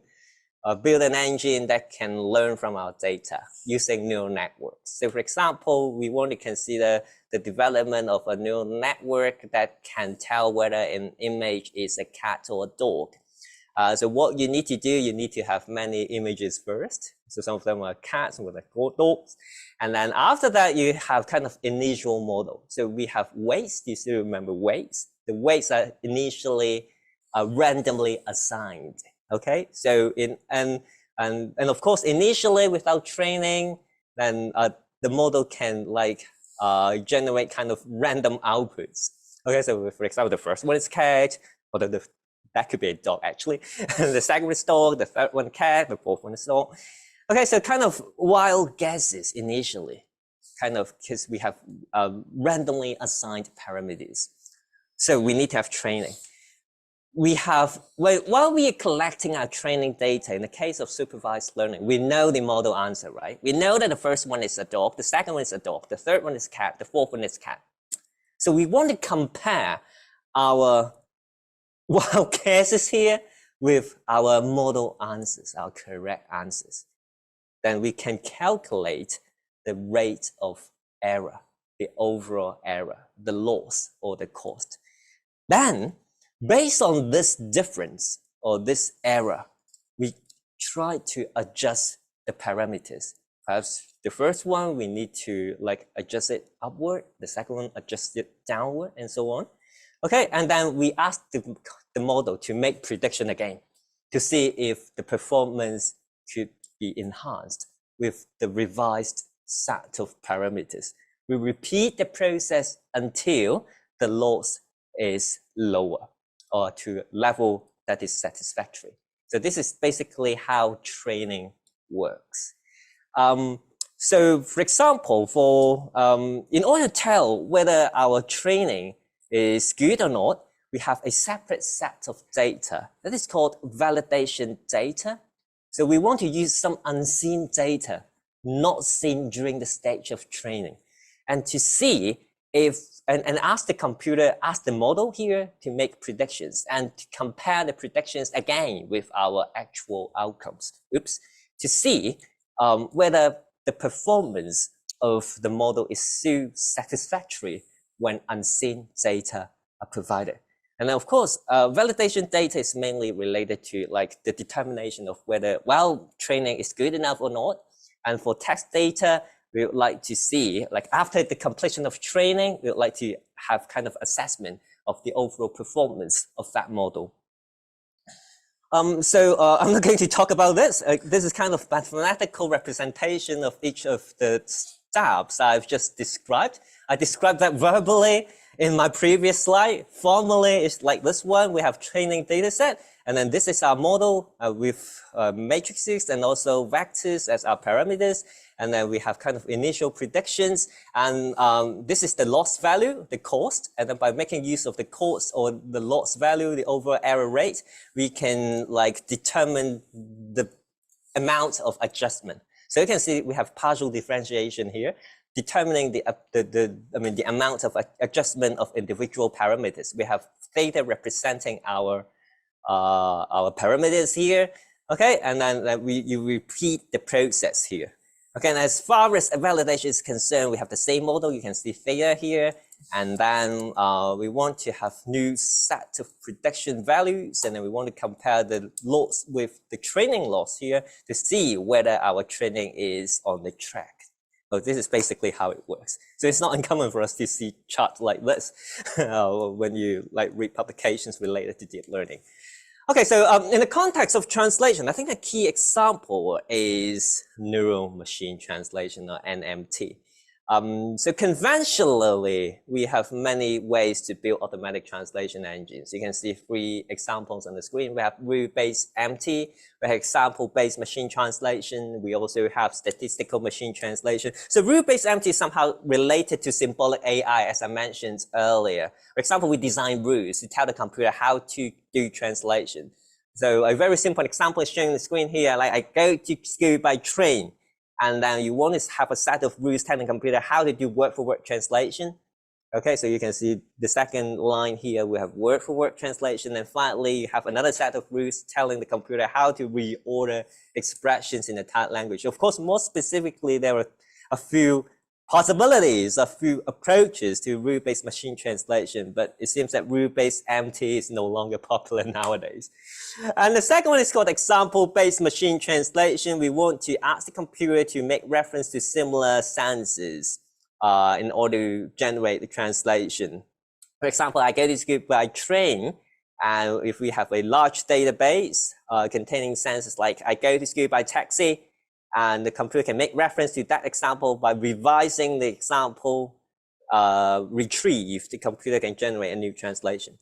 build an engine that can learn from our data using neural networks. So for example, we want to consider the development of a neural network that can tell whether an image is a cat or a dog. So what you need to do, you need to have many images first. So some of them are cats, some of them are dogs. And then after that, you have kind of initial model. So we have weights. Do you still remember weights? The weights are initially randomly assigned. Okay, so and of course, initially without training, then the model can like generate kind of random outputs. Okay, so for example, the first one is cat, or that could be a dog actually. The second is dog, the third one cat, the fourth one is dog. Okay, so kind of wild guesses initially, kind of because we have randomly assigned parameters. So we need to have training. we have, while we are collecting our training data, in the case of supervised learning, we know the model answer, right? We know that the first one is a dog, the second one is a dog, the third one is cat, the fourth one is cat. So we want to compare our wild guesses here with our model answers, our correct answers. Then we can calculate the rate of error, the overall error, the loss or the cost. Then, based on this difference or this error, we try to adjust the parameters. Perhaps the first one, we need to adjust it upward, the second one, adjust it downward, and so on. Okay, and then we ask the model to make prediction again to see if the performance could be enhanced with the revised set of parameters. We repeat the process until the loss is lower or to a level that is satisfactory. So this is basically how training works. So for example, in order to tell whether our training is good or not, we have a separate set of data that is called validation data. So we want to use some unseen data, not seen during the stage of training, and to see if, and ask the computer, ask the model here to make predictions and to compare the predictions again with our actual outcomes. To see whether the performance of the model is so satisfactory when unseen data are provided. And then of course, validation data is mainly related to the determination of whether, training is good enough or not. And for text data, we would like to see, after the completion of training, we would like to have kind of assessment of the overall performance of that model. So I'm not going to talk about this. This is kind of mathematical representation of each of the steps I've just described. I described that verbally in my previous slide. Formally, it's like this one. We have training data set. And then this is our model with matrices and also vectors as our parameters. And then we have kind of initial predictions. And this is the loss value, the cost. And then by making use of the cost or the loss value, the overall error rate, we can determine the amount of adjustment. So you can see we have partial differentiation here, determining the amount of adjustment of individual parameters. We have theta representing our parameters here, okay, and then you repeat the process here. Okay, and as far as validation is concerned, we have the same model. You can see theta here, and then we want to have new set of prediction values, and then we want to compare the loss with the training loss here to see whether our training is on the track. So this is basically how it works. So it's not uncommon for us to see charts like this when you read publications related to deep learning. Okay, so in the context of translation, I think a key example is neural machine translation, or NMT. So conventionally, we have many ways to build automatic translation engines. You can see 3 examples on the screen. We have rule-based MT, we have example-based machine translation. We also have statistical machine translation. So rule-based MT is somehow related to symbolic AI, as I mentioned earlier. For example, we design rules to tell the computer how to do translation. So a very simple example is shown on the screen here. I go to school by train. And then you want to have a set of rules telling the computer how to do word-for-word translation. Okay, so you can see the second line here, we have word-for-word translation. And finally, you have another set of rules telling the computer how to reorder expressions in the target language. Of course, more specifically, there are a few possibilities, a few approaches to rule-based machine translation, but it seems that rule-based MT is no longer popular nowadays. And the second one is called example-based machine translation. We want to ask the computer to make reference to similar sentences in order to generate the translation. For example, I go to school by train, and if we have a large database containing sentences like I go to school by taxi, and the computer can make reference to that example by revising the example retrieve, the computer can generate a new translation.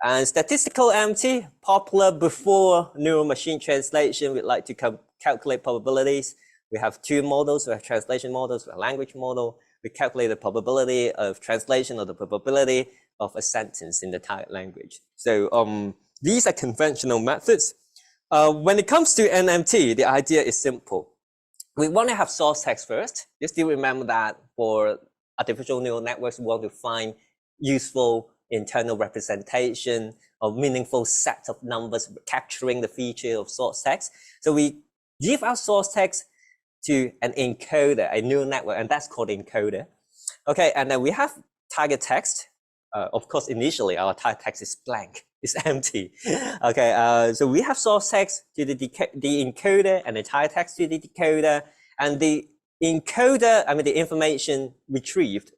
And statistical MT, popular before neural machine translation, we'd like to calculate probabilities. We have 2 models, we have translation models, we have language model. We calculate the probability of translation or the probability of a sentence in the target language. So these are conventional methods. When it comes to NMT, the idea is simple. We want to have source text first. You still remember that for artificial neural networks, we want to find useful internal representation of meaningful sets of numbers capturing the feature of source text. So we give our source text to an encoder, a neural network, and that's called encoder. Okay, and then we have target text. Of course, initially our target text is blank, it's empty. Okay, so we have source text to the encoder and the target text to the decoder, and the encoder, the information retrieved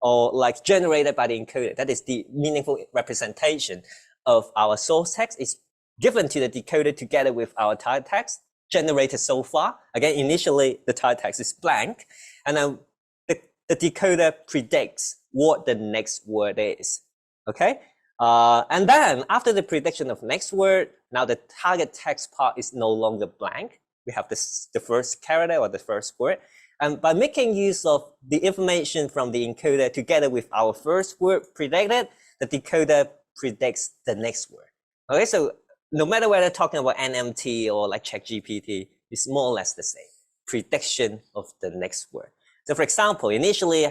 or like generated by the encoder, that is the meaningful representation of our source text, is given to the decoder together with our target text generated so far. Again, initially the target text is blank, and then the decoder predicts what the next word is. Okay, and then after the prediction of next word, now the target text part is no longer blank. We have the first character or the first word. And by making use of the information from the encoder together with our first word predicted, the decoder predicts the next word. Okay, so no matter whether talking about NMT or like ChatGPT, it's more or less the same. Prediction of the next word. So for example, initially,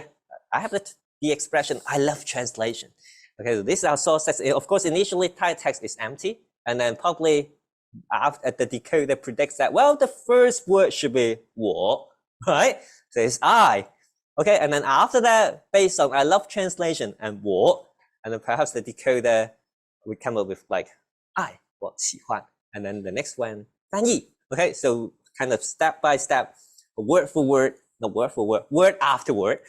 I have the expression, I love translation. Okay, so this is our source text. Of course, initially, type text is empty. And then probably after the decoder predicts that, well, the first word should be 我. Right? So it's I. Okay, and then after that, based on I love translation and 我, and then perhaps the decoder we come up with like I 我喜欢, and then the next one 翻译. Okay, so kind of step by step, word for word, not word for word, word after word,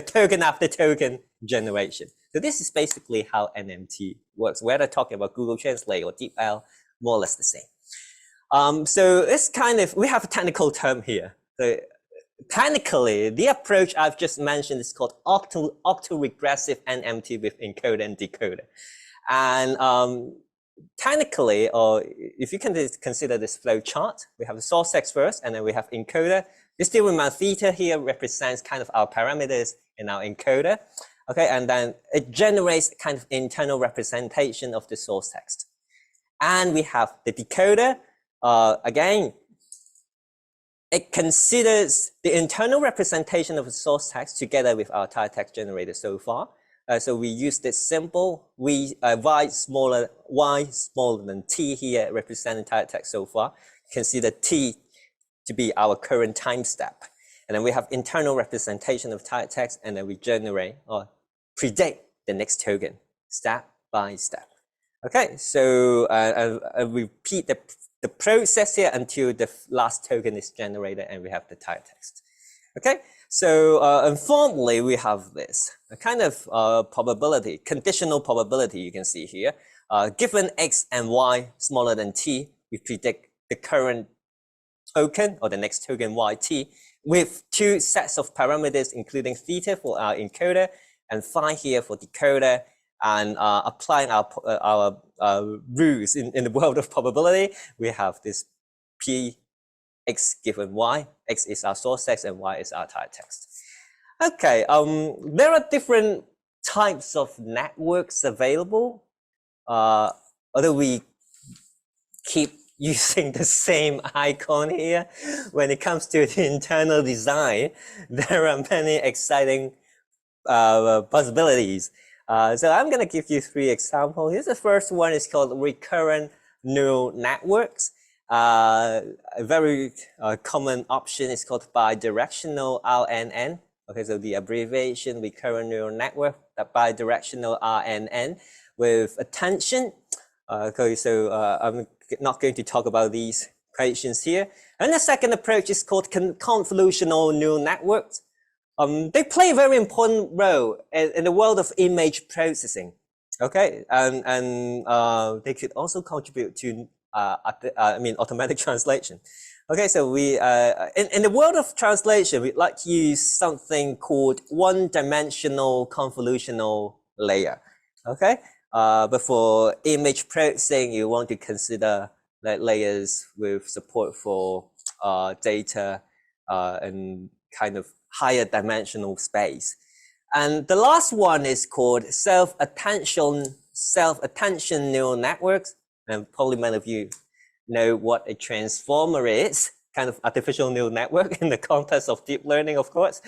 token after token generation. So this is basically how NMT works. Whether talking about Google Translate or DeepL, more or less the same. So it's kind of, we have a technical term here. So technically, the approach I've just mentioned is called octoregressive NMT with encoder and decoder. And technically, or if you can consider this flow chart, we have the source text first, and then we have encoder. This still remember theta here represents kind of our parameters in our encoder. Okay, and then it generates kind of internal representation of the source text. And we have the decoder. Again, it considers the internal representation of the source text together with our target text generated so far. So we use this symbol, y smaller than t here, representing target text so far. Consider t to be our current time step. And then we have internal representation of target text, and then we generate or predict the next token step by step. Okay, so repeat the process here until the last token is generated and we have the target text. Okay, so informally we have this a kind of probability, conditional probability you can see here. Given x and y smaller than t, we predict the current token or the next token yt with two sets of parameters, including theta for our encoder and phi here for decoder, and applying our rules in the world of probability. We have this p x given y. X is our source text and y is our target text. Okay, there are different types of networks available. Although we keep using the same icon here, when it comes to the internal design, there are many exciting possibilities. So I'm going to give you 3 examples. Here's the first one is called recurrent neural networks. A very common option is called bidirectional RNN. Okay, so the abbreviation recurrent neural network, that bidirectional RNN with attention. Okay, so I'm not going to talk about these equations here. And the second approach is called convolutional neural networks. They play a very important role in the world of image processing. Okay, and they could also contribute to automatic translation. Okay, so we in the world of translation, we'd like to use something called one-dimensional convolutional layer. Okay, but for image processing, you want to consider like layers with support for data and kind of higher dimensional space. And the last one is called self-attention neural networks. And probably many of you know what a transformer is, kind of artificial neural network in the context of deep learning, of course.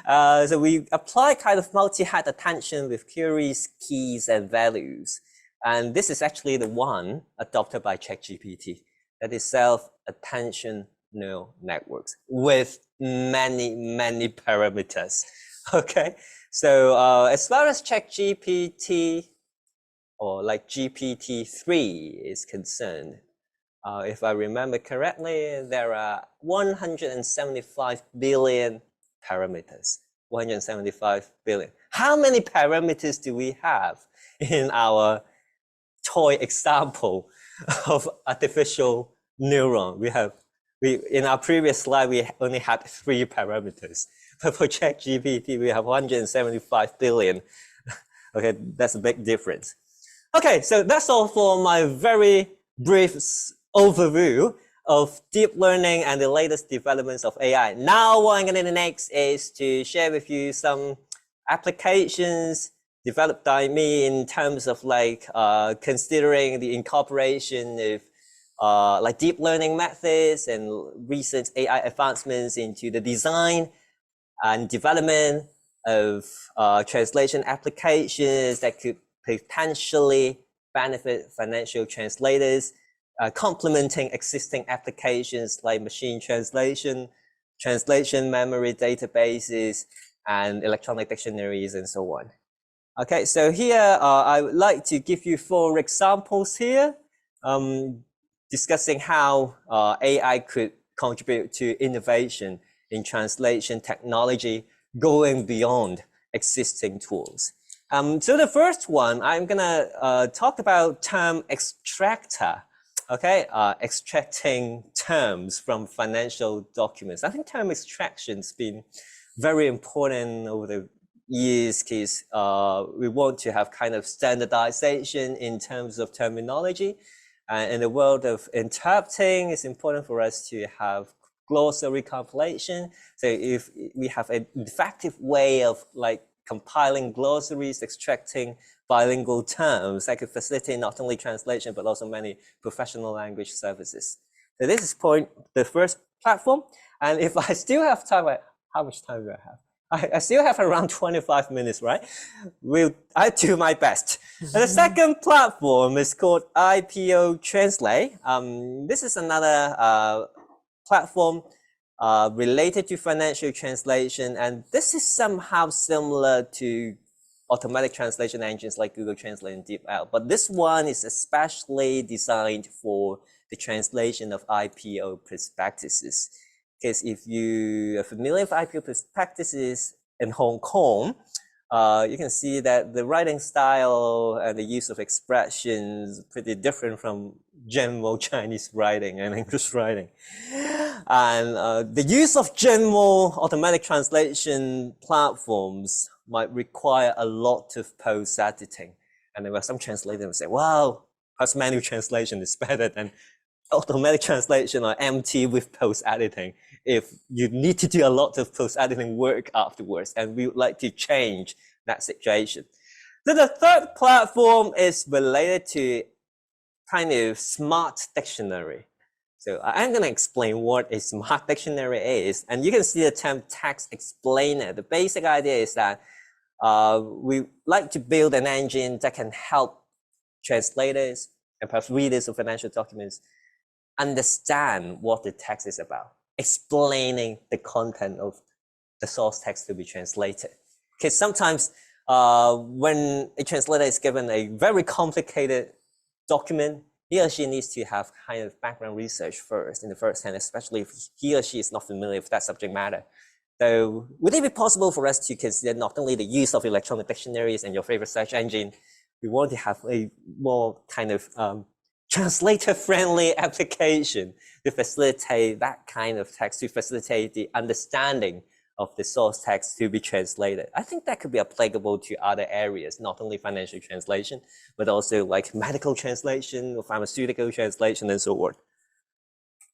So we apply kind of multi-head attention with queries, keys, and values. And this is actually the one adopted by ChatGPT, that is self-attention neural networks with many, many parameters. Okay, so as far as ChatGPT or like GPT-3 is concerned, if I remember correctly, there are 175 billion parameters. 175 billion. How many parameters do we have in our toy example of artificial neuron? In our previous slide, we only had 3 parameters. But for ChatGPT, we have 175 billion. Okay, that's a big difference. Okay, so that's all for my very brief overview of deep learning and the latest developments of AI. Now what I'm going to do next is to share with you some applications developed by me in terms of like considering the incorporation of like deep learning methods and recent AI advancements into the design and development of translation applications that could potentially benefit financial translators, complementing existing applications like machine translation, translation memory databases, and electronic dictionaries, and so on. Okay, so here I would like to give you 4 examples here, discussing how AI could contribute to innovation in translation technology going beyond existing tools. So the first one, I'm gonna talk about term extractor. Okay, extracting terms from financial documents. I think term extraction's been very important over the years because we want to have kind of standardization in terms of terminology. In the world of interpreting, it's important for us to have glossary compilation. So if we have an effective way of like compiling glossaries, extracting bilingual terms, that could facilitate not only translation, but also many professional language services. So this is the first platform. And if I still have time, how much time do I have? I still have around 25 minutes, right? I do my best. And the second platform is called IPO Translate. This is another platform related to financial translation, and this is somehow similar to automatic translation engines like Google Translate and DeepL, but this one is especially designed for the translation of IPO prospectuses. Because if you are familiar with IPO prospectuses in Hong Kong, you can see that the writing style and the use of expressions pretty different from general Chinese writing and English writing. And the use of general automatic translation platforms might require a lot of post-editing. And there were some translators who say, wow, perhaps manual translation is better than automatic translation or MT with post-editing if you need to do a lot of post-editing work afterwards, and we would like to change that situation. So the third platform is related to kind of smart dictionary. So I'm going to explain what a smart dictionary is, and you can see the term text explainer. The basic idea is that we like to build an engine that can help translators and perhaps readers of financial documents understand what the text is about, explaining the content of the source text to be translated. Because sometimes when a translator is given a very complicated document, he or she needs to have kind of background research first in the first hand, especially if he or she is not familiar with that subject matter. So would it be possible for us to consider not only the use of electronic dictionaries and your favorite search engine, we want to have a more kind of translator-friendly application to facilitate that kind of text, to facilitate the understanding of the source text to be translated. I think that could be applicable to other areas, not only financial translation, but also like medical translation or pharmaceutical translation and so on.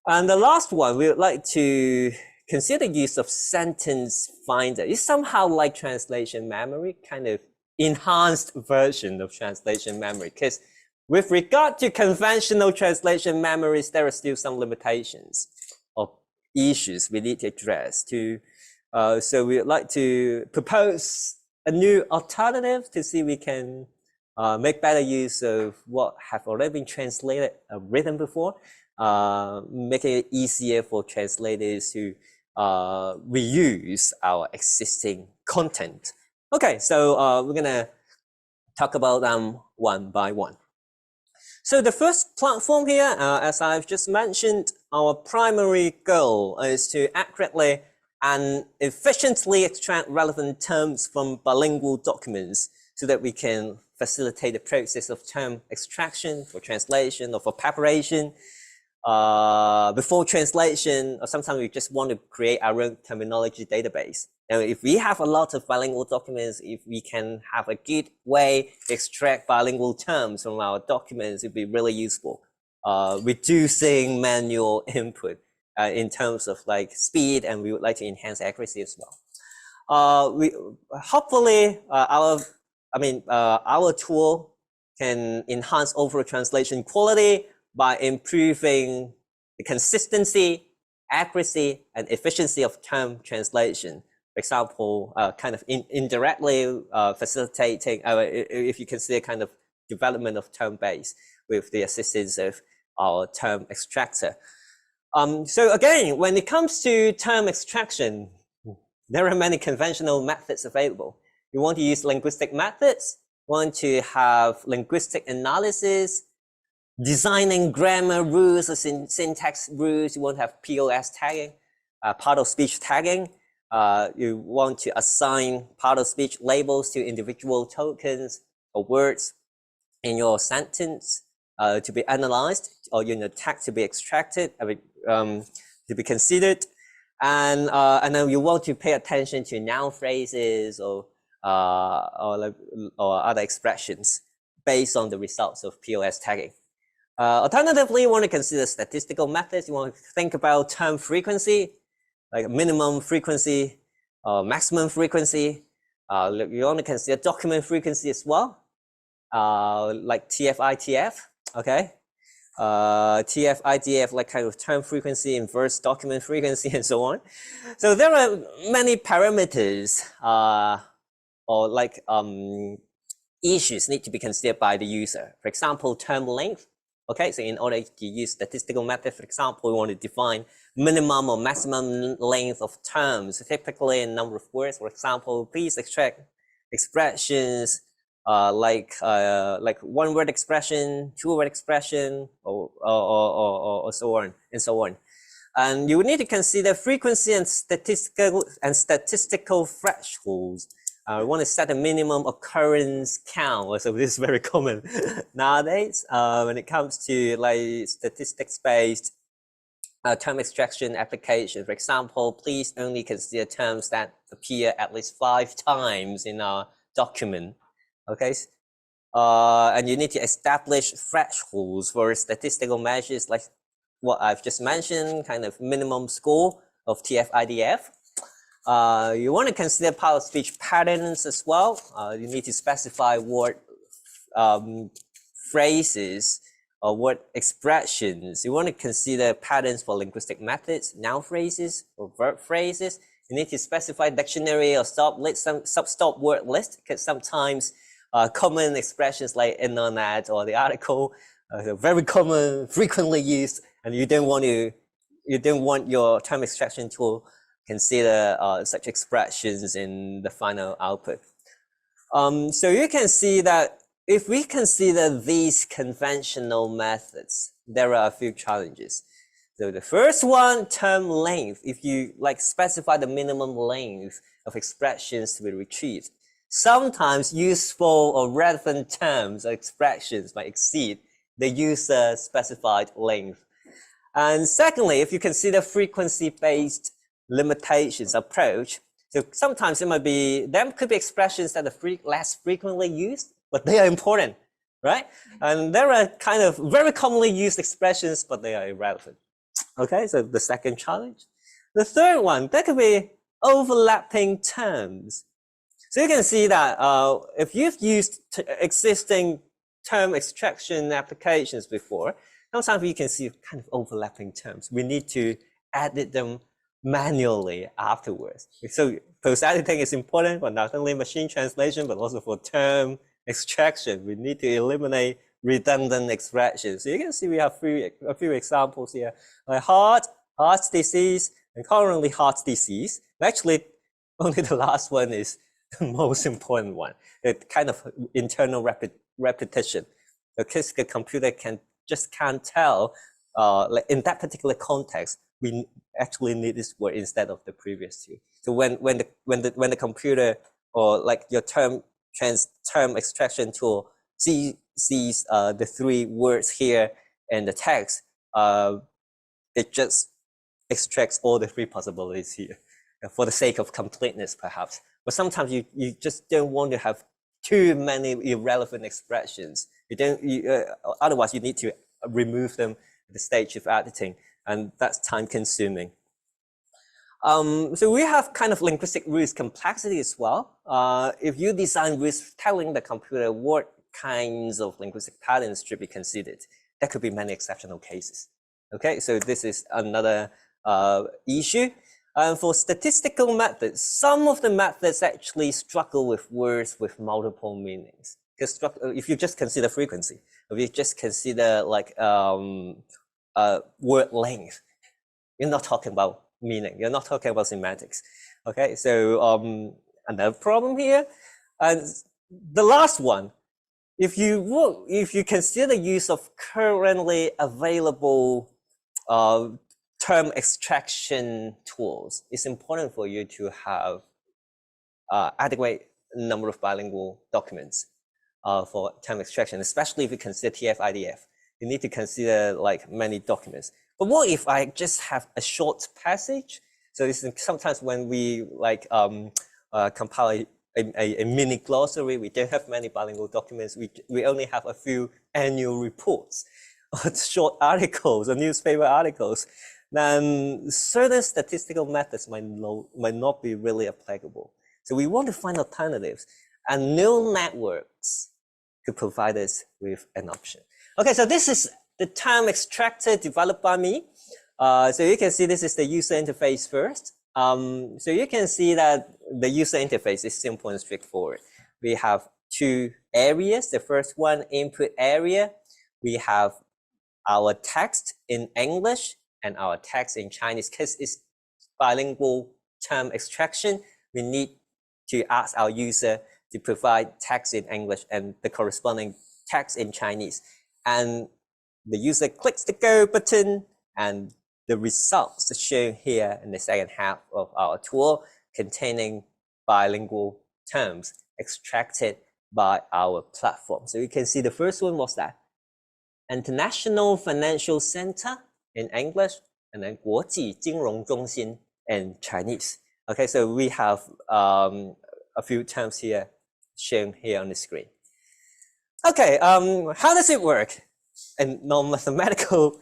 And the last one, we would like to consider use of sentence finder. It's somehow like translation memory, kind of enhanced version of translation memory, because with regard to conventional translation memories, there are still some limitations or issues we need to address too. So we'd like to propose a new alternative to see we can make better use of what have already been translated, written before, making it easier for translators to reuse our existing content. Okay, so we're gonna talk about them one by one. So the first platform here, as I've just mentioned, our primary goal is to accurately and efficiently extract relevant terms from bilingual documents so that we can facilitate the process of term extraction for translation or for preparation. Before translation, or sometimes we just want to create our own terminology database. Now, if we have a lot of bilingual documents, if we can have a good way to extract bilingual terms from our documents, it'd be really useful. Reducing manual input in terms of like speed, and we would like to enhance accuracy as well. We hopefully our tool can enhance overall translation quality by improving the consistency, accuracy, and efficiency of term translation. For example, kind of indirectly facilitating, if you consider kind of development of term base with the assistance of our term extractor. So again, when it comes to term extraction, there are many conventional methods available. You want to use linguistic methods, want to have linguistic analysis, designing grammar rules or syntax rules. You want to have POS tagging, part of speech tagging. You want to assign part of speech labels to individual tokens or words in your sentence to be analyzed, or tag to be extracted, to be considered. And then you want to pay attention to noun phrases or other expressions based on the results of POS tagging. Alternatively, you want to consider statistical methods. You want to think about term frequency, like minimum frequency, maximum frequency. You want to consider document frequency as well, like TF-IDF, okay? TF-IDF, like kind of term frequency, inverse document frequency, and so on. So there are many parameters or like issues need to be considered by the user. For example, term length. Okay, so in order to use statistical method, for example, we want to define minimum or maximum length of terms, typically in number of words. For example, please extract expressions like one word expression, two word expression, or so on and so on. And you need to consider frequency and statistical thresholds. We want to set a minimum occurrence count. So this is very common nowadays when it comes to like statistics-based term extraction application. For example, please only consider terms that appear at least 5 times in our document. Okay, and you need to establish thresholds for statistical measures like what I've just mentioned, kind of minimum score of TF-IDF. You want to consider part of speech patterns as well. You need to specify what phrases or what expressions. You want to consider patterns for linguistic methods, noun phrases or verb phrases. You need to specify dictionary or stop word list, because sometimes common expressions like internet or the article are very common, frequently used, and you don't want your term extraction tool consider such expressions in the final output. So you can see that if we consider these conventional methods, there are a few challenges. So the first one, term length. If you like specify the minimum length of expressions to be retrieved, sometimes useful or relevant terms or expressions might exceed the user specified length. And secondly, if you consider frequency-based limitations approach, so sometimes there could be expressions that are less frequently used, but they are important, right? And there are kind of very commonly used expressions, but they are irrelevant. Okay, so the second challenge. The third one, that could be overlapping terms. So you can see that if you've used existing term extraction applications before, sometimes we can see kind of overlapping terms. We need to edit them manually afterwards. So post-editing is important for not only machine translation, but also for term extraction. We need to eliminate redundant expressions. So you can see we have a few examples here, like heart disease, and currently heart disease. Actually, only the last one is the most important one. The kind of internal repetition. Because the computer can't tell, like in that particular context, we actually need this word instead of the previous two. So when the computer or like your term extraction tool sees the three words here in the text, it just extracts all the three possibilities here for the sake of completeness, perhaps. But sometimes you just don't want to have too many irrelevant expressions. Otherwise you need to remove them at the stage of editing, and that's time consuming. So we have kind of linguistic rules complexity as well. If you design rules telling the computer what kinds of linguistic patterns should be considered, there could be many exceptional cases. Okay, so this is another issue. For statistical methods, some of the methods actually struggle with words with multiple meanings. Because if you just consider frequency, if you just consider like word length, you're not talking about meaning. You're not talking about semantics. Okay, so another problem here. And the last one, if you consider the use of currently available term extraction tools, it's important for you to have adequate number of bilingual documents for term extraction, especially if you consider TF-IDF. You need to consider like many documents. But what if I just have a short passage? So this is sometimes when we like compile a mini glossary, we don't have many bilingual documents. We only have a few annual reports or short articles or newspaper articles. Then certain statistical methods might not be really applicable. So we want to find alternatives, and neural networks could provide us with an option. Okay, so this is the term extractor developed by me. So you can see this is the user interface first. So you can see that the user interface is simple and straightforward. We have two areas. The first one, input area. We have our text in English and our text in Chinese. Because it's bilingual term extraction, we need to ask our user to provide text in English and the corresponding text in Chinese. And the user clicks the go button, and the results are shown here in the second half of our tool, containing bilingual terms extracted by our platform. So you can see the first one was that International Financial Center in English, and then 国际金融中心 in Chinese. Okay, so we have a few terms here shown here on the screen. Okay, how does it work? A non-mathematical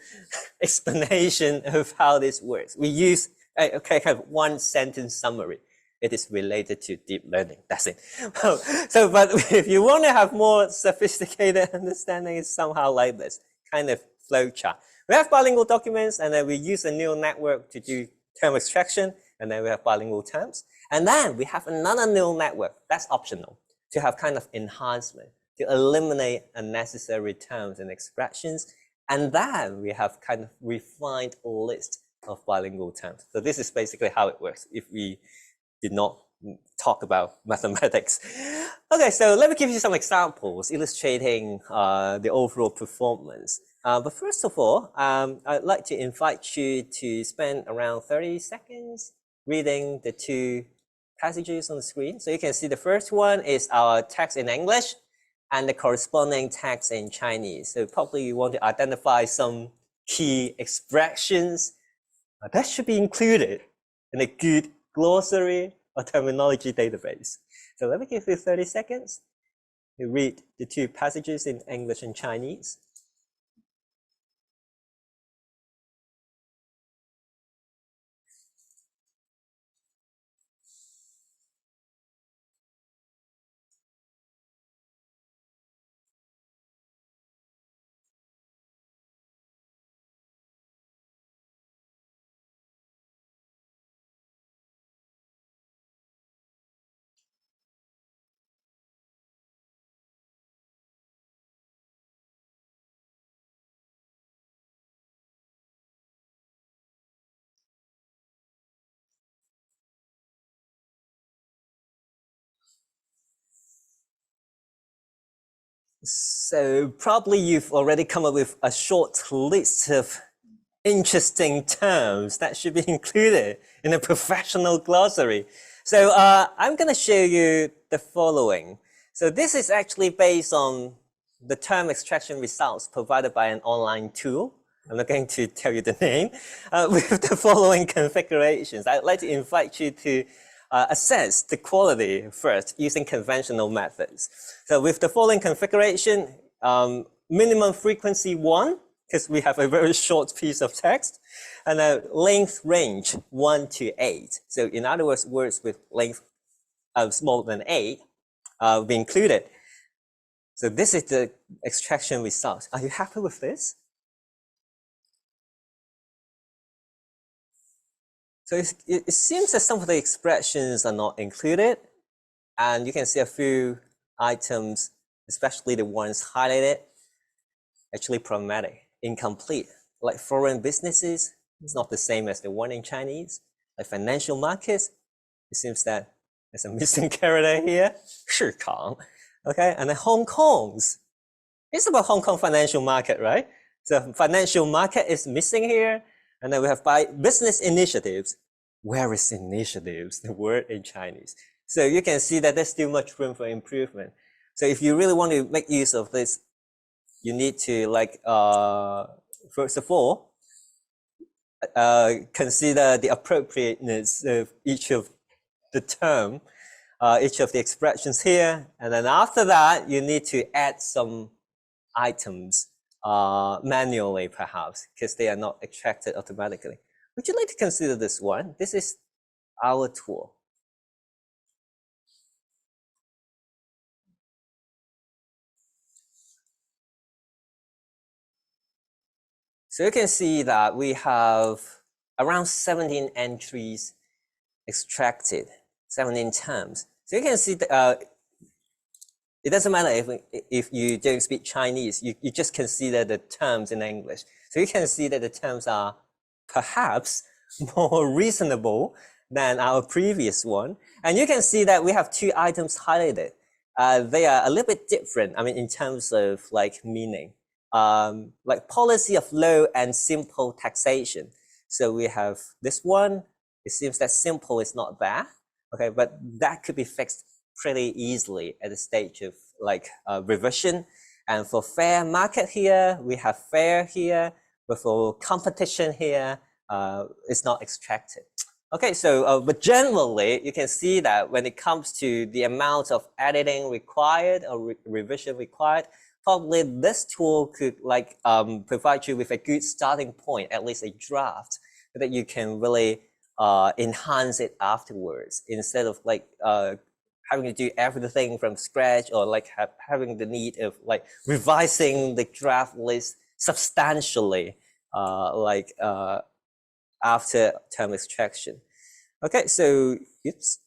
explanation of how this works. We use kind of one sentence summary. It is related to deep learning. That's it. So, but if you want to have more sophisticated understanding, it's somehow like this kind of flow chart. We have bilingual documents, and then we use a neural network to do term extraction, and then we have bilingual terms. And then we have another neural network that's optional to have kind of enhancement, to eliminate unnecessary terms and expressions. And then we have kind of refined list of bilingual terms. So this is basically how it works if we did not talk about mathematics. Okay, so let me give you some examples illustrating the overall performance. But first of all, I'd like to invite you to spend around 30 seconds reading the two passages on the screen. So you can see the first one is our text in English and the corresponding text in Chinese. So probably you want to identify some key expressions that should be included in a good glossary or terminology database. So let me give you 30 seconds to read the two passages in English and Chinese. So probably you've already come up with a short list of interesting terms that should be included in a professional glossary. So I'm going to show you the following. So this is actually based on the term extraction results provided by an online tool. I'm not going to tell you the name, with the following configurations. I'd like to invite you to assess the quality first using conventional methods. So with the following configuration, minimum frequency 1, because we have a very short piece of text, and a length range 1 to 8. So in other words, words with length smaller than 8 will be included. So this is the extraction result. Are you happy with this? So it seems that some of the expressions are not included, and you can see a few items, especially the ones highlighted, actually problematic, incomplete. Like foreign businesses, it's not the same as the one in Chinese. Like financial markets, it seems that there's a missing character here, 市场. Okay, and then Hong Kong's, it's about Hong Kong financial market, right? So financial market is missing here. And then we have by business initiatives. Where is initiatives, the word in Chinese? So you can see that there's still much room for improvement. So if you really want to make use of this, you need to first of all, consider the appropriateness of each of the term, each of the expressions here. And then after that, you need to add some items manually, perhaps, because they are not extracted automatically. Would you like to consider this one? This is our tool. So you can see that we have around 17 entries extracted, 17 terms. So you can see that it doesn't matter if you don't speak Chinese, you just consider the terms in English. So you can see that the terms are perhaps more reasonable than our previous one. And you can see that we have 2 items highlighted. They are a little bit different, I mean, in terms of like meaning. Like policy of low and simple taxation. So we have this one. It seems that simple is not bad, okay, but that could be fixed pretty easily at the stage of like revision. And for fair market here, we have fair here, but for competition here, it's not extracted. Okay, so but generally you can see that when it comes to the amount of editing required or revision required, probably this tool could like provide you with a good starting point, at least a draft, so that you can really enhance it afterwards instead of like having to do everything from scratch or like having the need of like revising the draft list substantially after term extraction. Okay, so oops.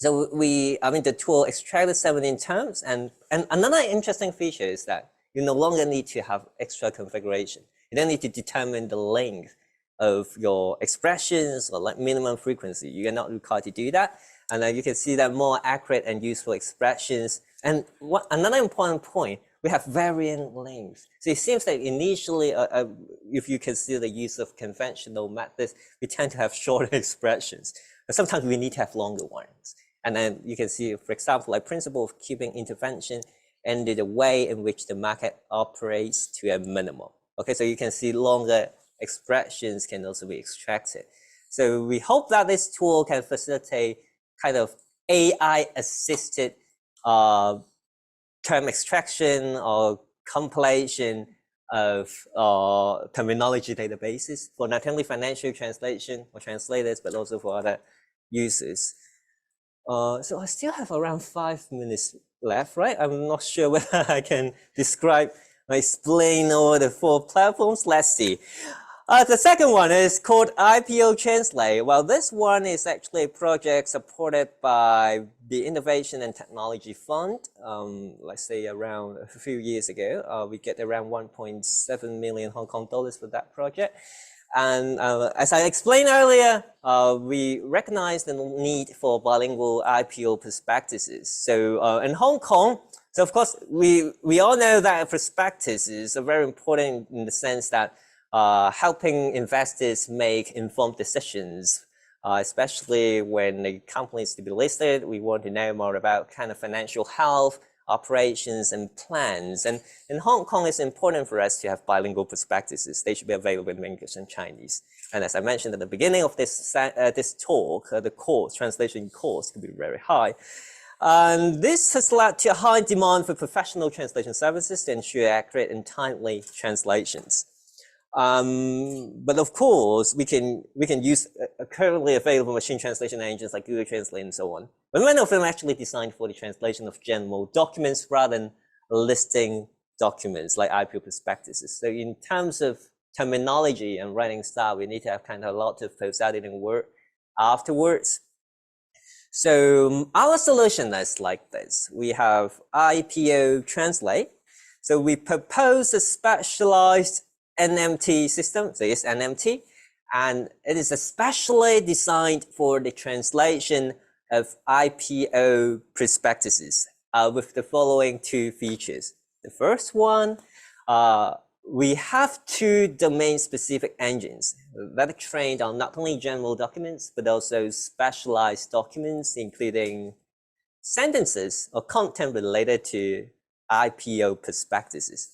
So the tool extracted 17 terms, and another interesting feature is that you no longer need to have extra configuration. You don't need to determine the length of your expressions or like minimum frequency. You are not required to do that. And you can see that more accurate and useful expressions. And another important point, we have varying lengths. So it seems that initially, if you consider the use of conventional methods, we tend to have shorter expressions. But sometimes we need to have longer ones. And then you can see, for example, like principle of keeping intervention and the way in which the market operates to a minimum. Okay, so you can see longer expressions can also be extracted. So we hope that this tool can facilitate kind of AI-assisted term extraction or compilation of terminology databases for not only financial translation or translators, but also for other users. So I still have around 5 minutes left, right? I'm not sure whether I can describe or explain all the 4 platforms. Let's see. The second one is called IPO Translate. Well, this one is actually a project supported by the Innovation and Technology Fund. Let's say around a few years ago, we get around 1.7 million Hong Kong dollars for that project. And as I explained earlier, we recognize the need for bilingual IPO prospectuses. So in Hong Kong, So of course, we all know that prospectuses are very important in the sense that helping investors make informed decisions, especially when the company is to be listed. We want to know more about kind of financial health, operations, and plans. And in Hong Kong, it's important for us to have bilingual prospectuses. They should be available in English and Chinese. And as I mentioned at the beginning of this talk, the course, translation course, could be very high. And this has led to a high demand for professional translation services to ensure accurate and timely translations. But of course, we can use currently available machine translation engines like Google Translate and so on. But many of them are actually designed for the translation of general documents rather than listing documents like IPO prospectuses. So in terms of terminology and writing style, we need to have kind of a lot of post-editing work afterwards. So our solution is like this. We have IPO Translate. So we propose a specialized NMT system. So it's NMT, and it is especially designed for the translation of IPO prospectuses with the following two features. The first one, we have two domain-specific engines that are trained on not only general documents, but also specialized documents, including sentences or content related to IPO prospectuses.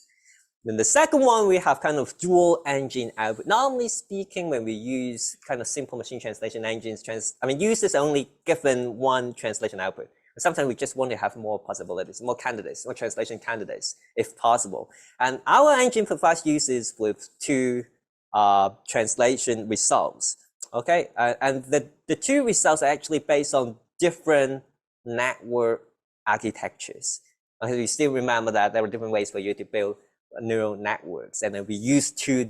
Then the second one, we have kind of dual engine output. Normally speaking, when we use kind of simple machine translation engines, users only given one translation output. Sometimes we just want to have more possibilities, more candidates, more translation candidates, if possible. And our engine provides users with two translation results. Okay, and the two results are actually based on different network architectures. Okay, you still remember that there are different ways for you to build neural networks, and then we use two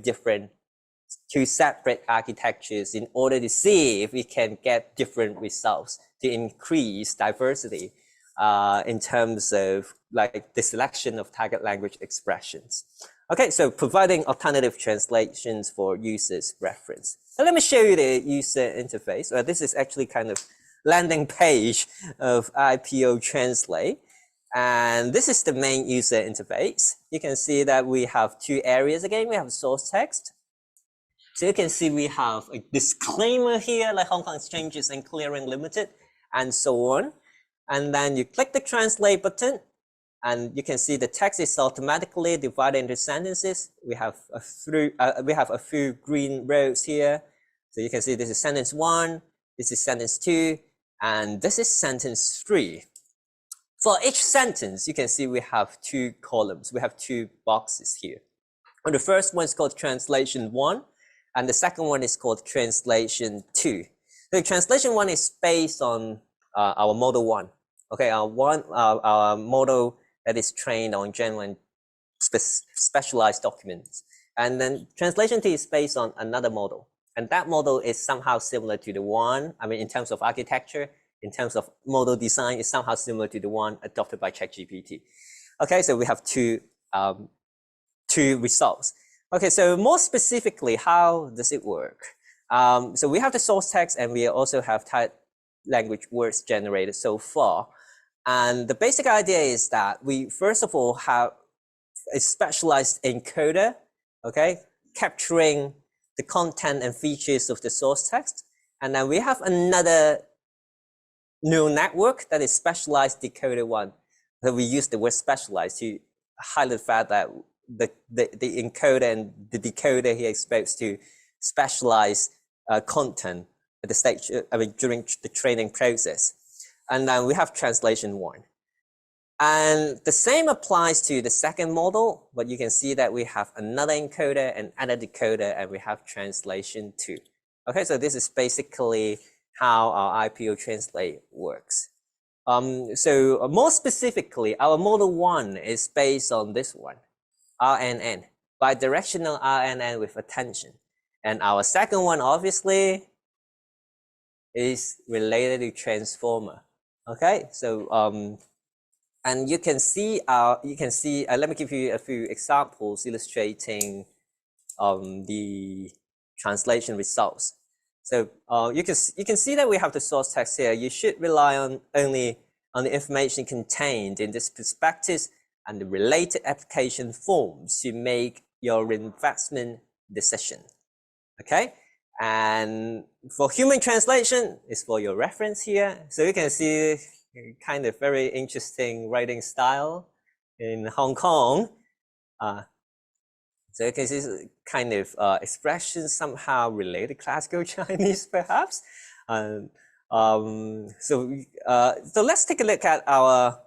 separate architectures in order to see if we can get different results to increase diversity in terms of like the selection of target language expressions. Okay, so providing alternative translations for users' reference. So let me show you the user interface. This is actually kind of landing page of IPO Translate. And this is the main user interface. You can see that we have two areas again. We have source text. So you can see we have a disclaimer here, like Hong Kong Exchanges and Clearing Limited, and so on. And then you click the translate button, and you can see the text is automatically divided into sentences. We have a few green rows here. So you can see this is sentence 1, this is sentence 2, and this is sentence 3. For each sentence, you can see we have two columns. We have two boxes here. And the first one is called translation 1, and the second one is called translation 2. The translation 1 is based on our model 1. Okay, our model that is trained on general and specialized documents. And then translation 2 is based on another model. And that model is somehow similar to the one, in terms of architecture, in terms of model design, is somehow similar to the one adopted by ChatGPT. Okay, so we have two results. Okay, so more specifically, how does it work? So we have the source text, and we also have type language words generated so far. And the basic idea is that we first of all have a specialized encoder, okay, capturing the content and features of the source text. And then we have another neural network that is specialized decoder 1. So we use the word specialized to highlight the fact that the encoder and the decoder here is supposed to specialize content at the stage, during the training process. And then we have translation 1. And the same applies to the second model, but you can see that we have another encoder and another decoder, and we have translation 2. Okay, so this is basically how our IPO Translate works. So more specifically, our model 1 is based on this one, RNN, bidirectional RNN with attention. And our second one, obviously, is related to transformer. Okay, so and you can see let me give you a few examples illustrating the translation results. So you can see that we have the source text here. You should rely on only on the information contained in this prospectus and the related application forms to make your investment decision. Okay, and for human translation is for your reference here. So you can see kind of very interesting writing style in Hong Kong. So you can see kind of expressions somehow related to classical Chinese, perhaps. So let's take a look at our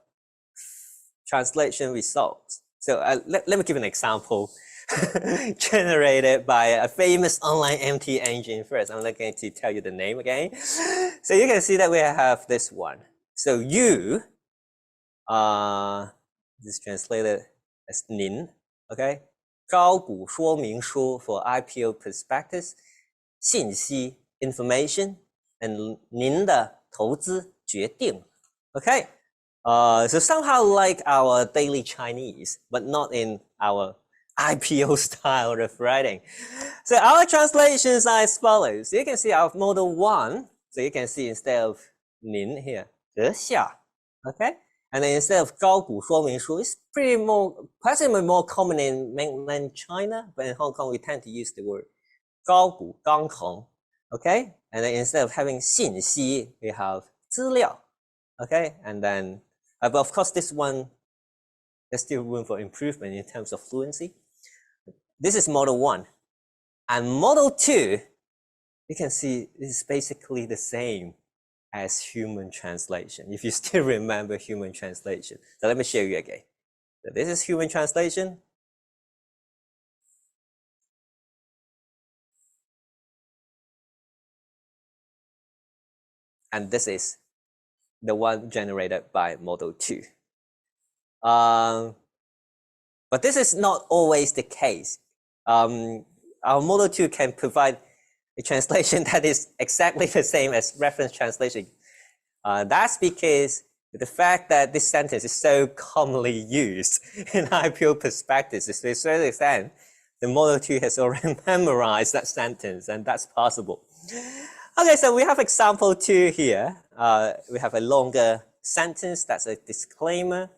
translation results. So let me give an example generated by a famous online MT engine first. I'm not going to tell you the name again. So you can see that we have this one. So you, this is translated as 您, okay? 招股说明书 for IPO prospectus, 信息 information, and 您的投资决定, okay? So somehow like our daily Chinese, but not in our IPO style of writing. So our translations are as follows. So you can see our model 1. So you can see instead of 您 here, 阁下, okay? And then instead of 招股说明书, it's possibly more common in mainland China, but in Hong Kong we tend to use the word 招股刚衡, okay? And then instead of having 信息, we have 资料, okay? And then, but of course this one, there's still room for improvement in terms of fluency. This is model 1. And model 2, you can see this is basically the same as human translation, if you still remember human translation. So let me show you again. So this is human translation. And this is the one generated by model 2. But this is not always the case. Our model 2 can provide a translation that is exactly the same as reference translation. That's because the fact that this sentence is so commonly used in IPO prospectus, to a certain extent, the model 2 has already memorized that sentence, and that's possible. Okay, so we have example 2 here. We have a longer sentence that's a disclaimer.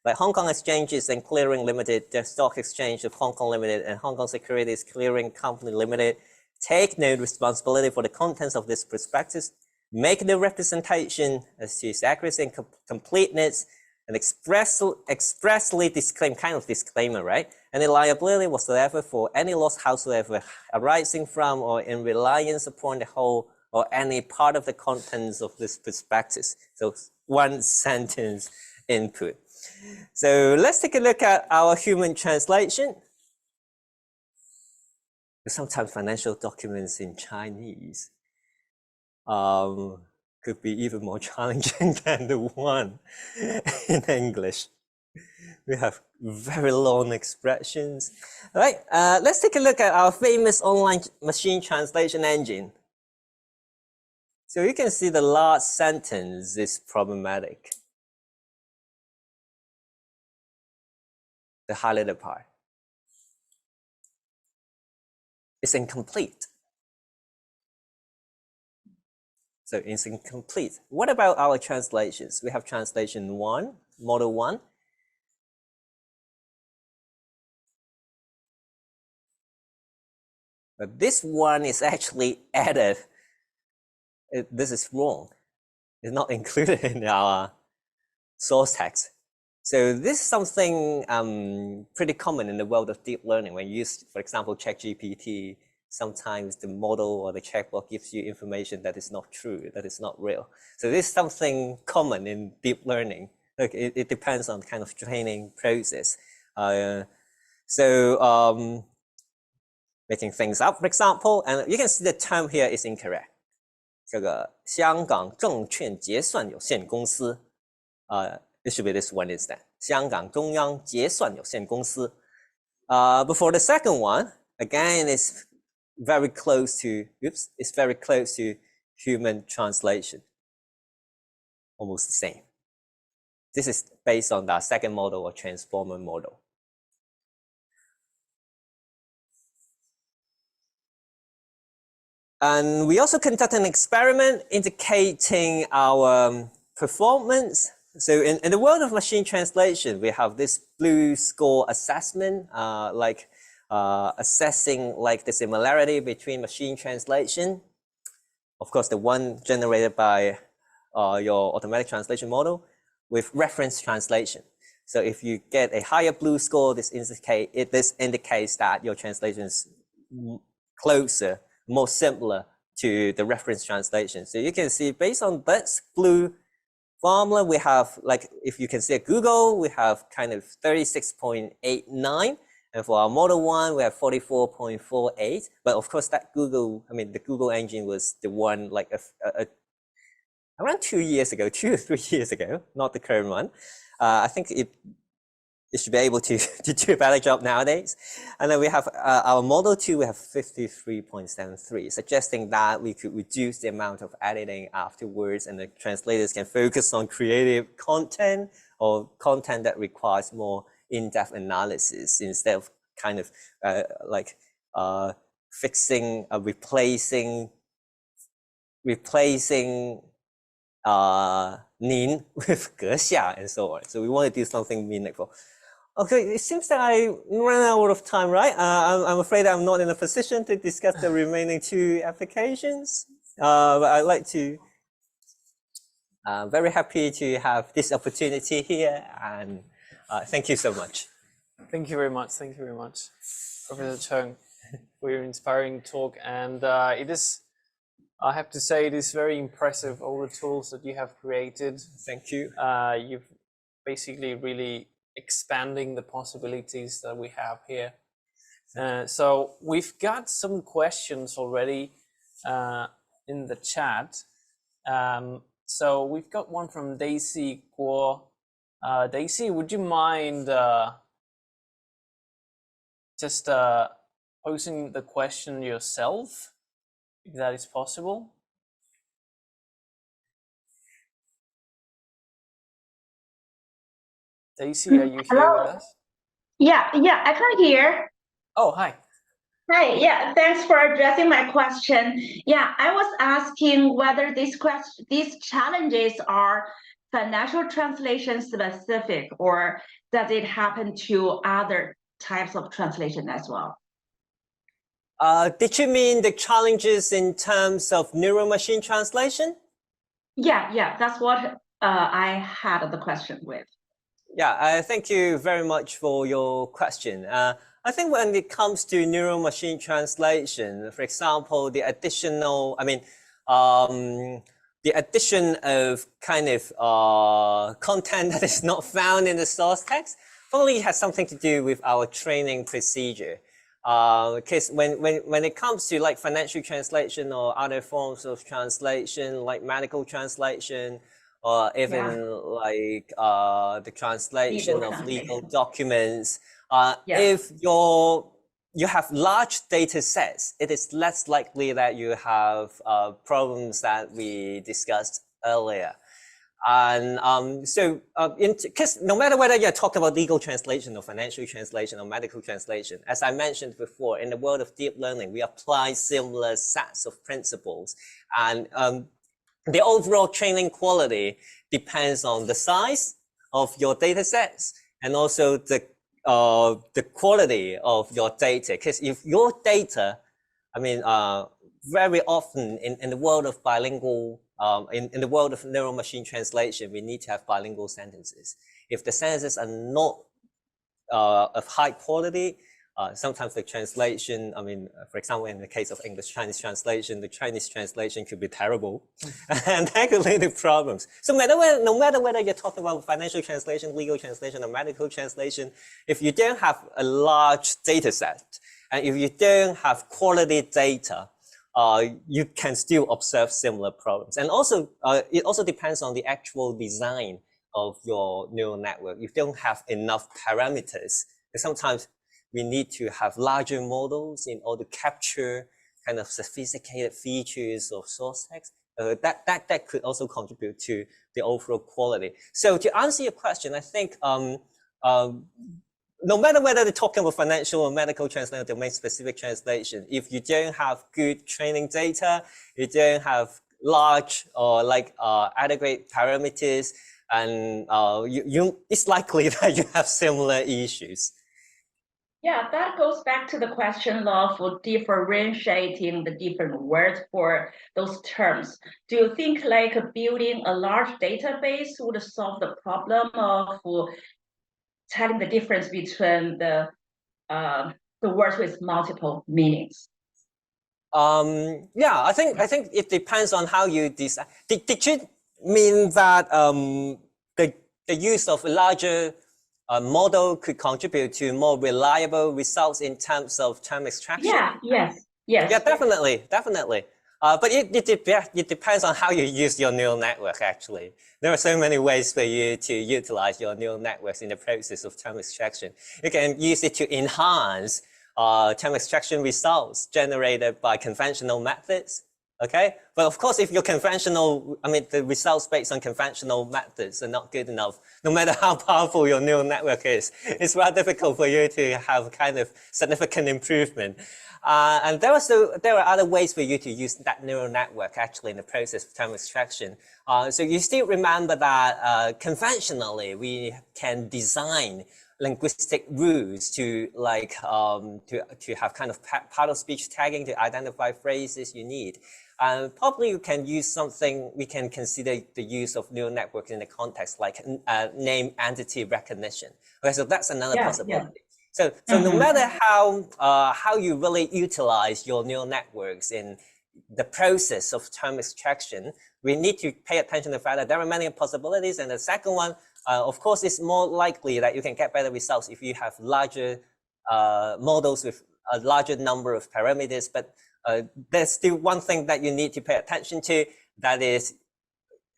Like Hong Kong Exchanges and Clearing Limited, the Stock Exchange of Hong Kong Limited and Hong Kong Securities Clearing Company Limited take no responsibility for the contents of this prospectus, make no representation as to its accuracy and completeness, and expressly disclaim, kind of disclaimer, right? Any liability whatsoever for any loss howsoever arising from or in reliance upon the whole or any part of the contents of this prospectus. So one sentence input. So let's take a look at our human translation. Sometimes financial documents in Chinese could be even more challenging than the one in English. We have very long expressions. All right, let's take a look at our famous online machine translation engine. So you can see the last sentence is problematic. The highlighted part. It's incomplete. So it's incomplete. What about our translations? We have translation 1, model 1. But this one is actually added. This is wrong. It's not included in our source text. So this is something pretty common in the world of deep learning. When you use, for example, ChatGPT, sometimes the model or the chatbot gives you information that is not true, that is not real. So this is something common in deep learning. Look, it depends on kind of training process. Making things up, for example, and you can see the term here is incorrect. 这个香港证券结算有限公司 it should be this one instead. 香港中央结算有限公司 but for the second one, again, it's very close to, it's very close to human translation. Almost the same. This is based on the second model or transformer model. And we also conduct an experiment indicating our performance So in the world of machine translation, we have this blue score assessment, assessing like the similarity between machine translation. Of course, the one generated by your automatic translation model with reference translation. So if you get a higher blue score, this indicates that your translation is closer, more simpler to the reference translation. So you can see based on this blue formula, we have, like, if you can see at Google, we have kind of 36.89. And for our Model 1, we have 44.48. But of course, that the Google engine was the one like around 2 years ago, 2 or 3 years ago, not the current one. I think it should be able to do a better job nowadays. And then we have our Model 2, we have 53.73, suggesting that we could reduce the amount of editing afterwards, and the translators can focus on creative content or content that requires more in-depth analysis instead of kind of fixing, replacing 您 with 阁下 and so on. So we want to do something meaningful. Okay, it seems that I ran out of time, right? I'm afraid I'm not in a position to discuss the remaining 2 applications. But I'd like to, very happy to have this opportunity here, and thank you so much. Thank you very much. Thank you very much, Professor Cheong, for your inspiring talk. And it is, I have to say, it is very impressive, all the tools that you have created. Thank you. You've basically really expanding the possibilities that we have here. So we've got some questions already in the chat. So we've got one from Daisy Guo. Daisy, would you mind just posing the question yourself, if that is possible? Daisy, are you here with us? Yeah, I can hear. Oh, hi. Hi, yeah, thanks for addressing my question. Yeah, I was asking whether these challenges are financial translation specific, or does it happen to other types of translation as well? Did you mean the challenges in terms of neural machine translation? Yeah, that's what I had the question with. Yeah, thank you very much for your question. I think when it comes to neural machine translation, for example, the addition of kind of content that is not found in the source text probably has something to do with our training procedure. Because when it comes to like financial translation or other forms of translation, like medical translation, or even like the translation of legal documents, if you have large data sets, it is less likely that you have problems that we discussed earlier. And because no matter whether you're talking about legal translation or financial translation or medical translation, as I mentioned before, in the world of deep learning, we apply similar sets of principles. And the overall training quality depends on the size of your data sets and also the quality of your data. Because if your data, very often in the world of bilingual, in the world of neural machine translation, we need to have bilingual sentences. If the sentences are not of high quality, sometimes the translation, for example, in the case of English-Chinese translation, the Chinese translation could be terrible and that could lead to problems. So no matter whether you're talking about financial translation, legal translation, or medical translation, if you don't have a large data set, and if you don't have quality data, you can still observe similar problems. And also, it also depends on the actual design of your neural network. If you don't have enough parameters, sometimes we need to have larger models in order to capture kind of sophisticated features of source text. That could also contribute to the overall quality. So to answer your question, I think no matter whether they're talking about financial or medical translation or domain-specific translation, if you don't have good training data, you don't have large or adequate parameters, and it's likely that you have similar issues. Yeah, that goes back to the question of differentiating the different words for those terms. Do you think like building a large database would solve the problem of telling the difference between the words with multiple meanings? Yeah, I think it depends on how you design. Did you mean that the use of a larger model could contribute to more reliable results in terms of term extraction? Yeah, yes. Yeah, definitely. But it depends on how you use your neural network, actually. There are so many ways for you to utilize your neural networks in the process of term extraction. You can use it to enhance term extraction results generated by conventional methods. Okay, but of course, if your the results based on conventional methods are not good enough, no matter how powerful your neural network is, it's rather difficult for you to have kind of significant improvement. And there are other ways for you to use that neural network actually in the process of term extraction. So you still remember that conventionally we can design linguistic rules to to have kind of part of speech tagging to identify phrases you need. Probably you can use something, we can consider the use of neural networks in the context like name entity recognition. Okay, so that's another possibility. So no matter how you really utilize your neural networks in the process of term extraction, we need to pay attention to the fact that there are many possibilities. And the second one, of course, it's more likely that you can get better results if you have larger models with a larger number of parameters. But there's still one thing that you need to pay attention to, that is,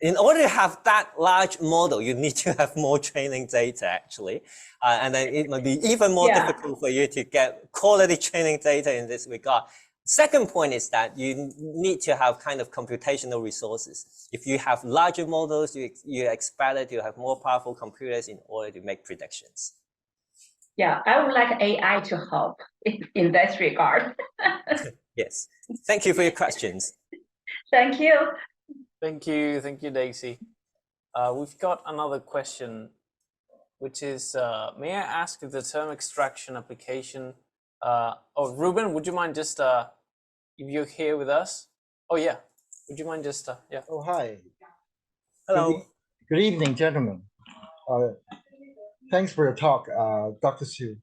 in order to have that large model, you need to have more training data, actually. And then it might be even more difficult for you to get quality training data in this regard. Second point is that you need to have kind of computational resources. If you have larger models, you expect it to have more powerful computers in order to make predictions. Yeah, I would like AI to help in this regard. Yes. Thank you for your questions. Thank you. Thank you, Daisy. We've got another question, which is, may I ask if the term extraction application, Ruben, would you mind just, if you're here with us? Oh yeah, would you mind just, yeah. Oh, hi. Hello. Good evening, gentlemen. Thanks for your talk, Dr. Su.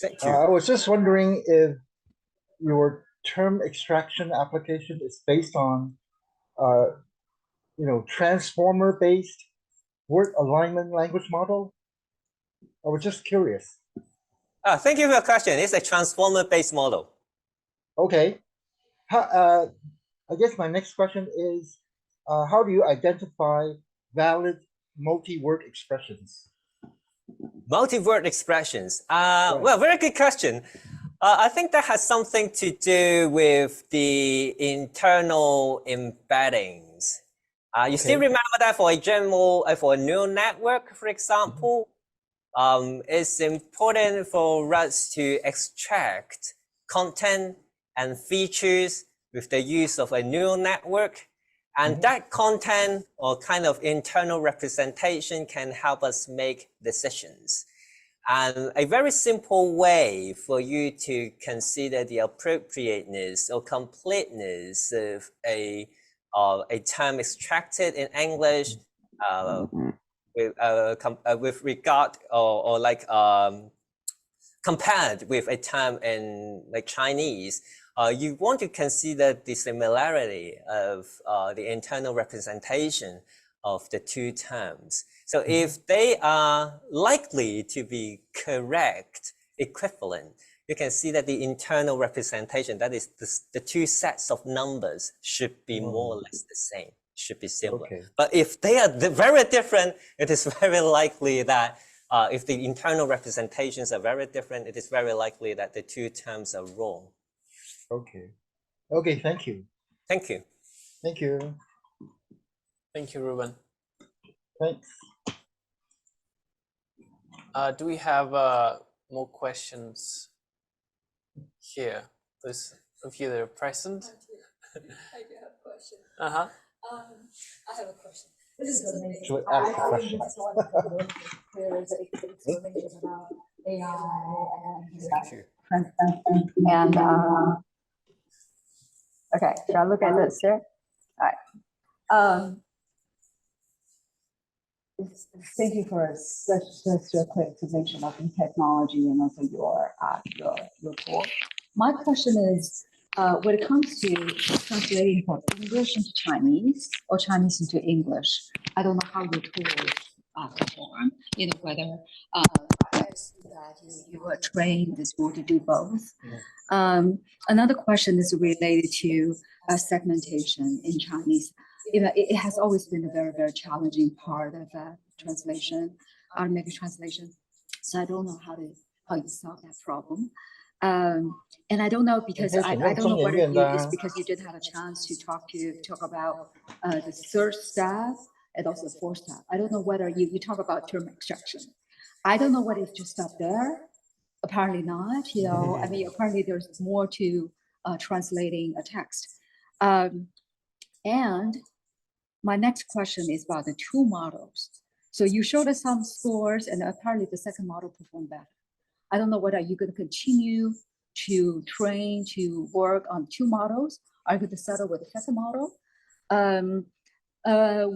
Thank you. I was just wondering if your term extraction application is based on transformer-based word alignment language model. I was just curious. Thank you for your question. It's a transformer-based model. Okay. I guess my next question is, how do you identify valid multi-word expressions? Multi-word expressions. Right. Well, very good question. I think that has something to do with the internal embeddings. You still remember that for a neural network, for example, it's important for us to extract content and features with the use of a neural network. And that content or kind of internal representation can help us make decisions. And a very simple way for you to consider the appropriateness or completeness of a term extracted in English with regard or like compared with a term in like Chinese, you want to consider the similarity of the internal representation of the two terms. So if they are likely to be correct, equivalent, you can see that the internal representation, that is the two sets of numbers, should be more or less the same, should be similar. But if they are very different, it is very likely that if the internal representations are very different, it is very likely that the two terms are wrong. Okay, thank you. Thank you. Thank you. Thank you, Ruben. Thanks. Do we have more questions here? Those of you that are present. I do have a question. Uh-huh. I have a question. Should ask the question. There's explanation about AI and okay, shall I look at this here? All right. Thank you for such a quick explanation of the technology and also your talk. My question is, when it comes to translating from English into Chinese or Chinese into English, I don't know how your tools perform. You know whether I assume that you were trained this tool to do both. Another question is related to segmentation in Chinese. You know, it has always been a very, very challenging part of translation, automatic translation. So I don't know how you solve that problem. And I don't know because I don't know whether it's because you didn't have a chance to talk about the third step and also the fourth step. I don't know whether you talk about term extraction. I don't know whether it's just stop there. Apparently not. You know, I mean, apparently there's more to translating a text. And my next question is about the two models. So you showed us some scores and apparently the second model performed better. I don't know whether you're going to continue to train, to work on two models. Are you going to settle with the second model?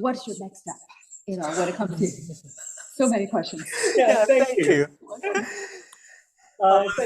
What's your next step? You know, when it comes to so many questions. Yeah, thank you.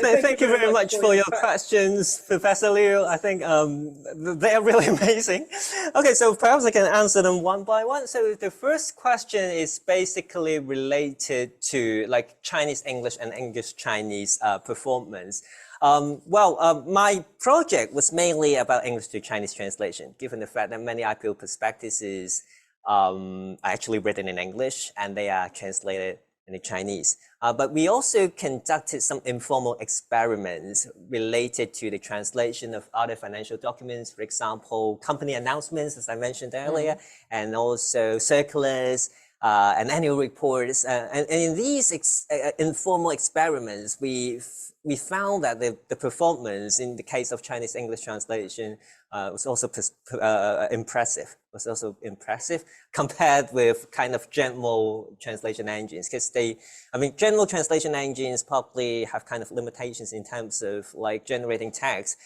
Thank you very much for your questions, Professor Liu. I think they're really amazing. Okay, so perhaps I can answer them one by one. So the first question is basically related to like Chinese English and English Chinese performance. My project was mainly about English to Chinese translation, given the fact that many IPO prospectuses are actually written in English and they are translated in Chinese. But we also conducted some informal experiments related to the translation of other financial documents, for example, company announcements, as I mentioned earlier, and also circulars and annual reports. And in these informal experiments, we found that the performance in the case of Chinese English translation was also impressive. Compared with kind of general translation engines, because general translation engines probably have kind of limitations in terms of like generating text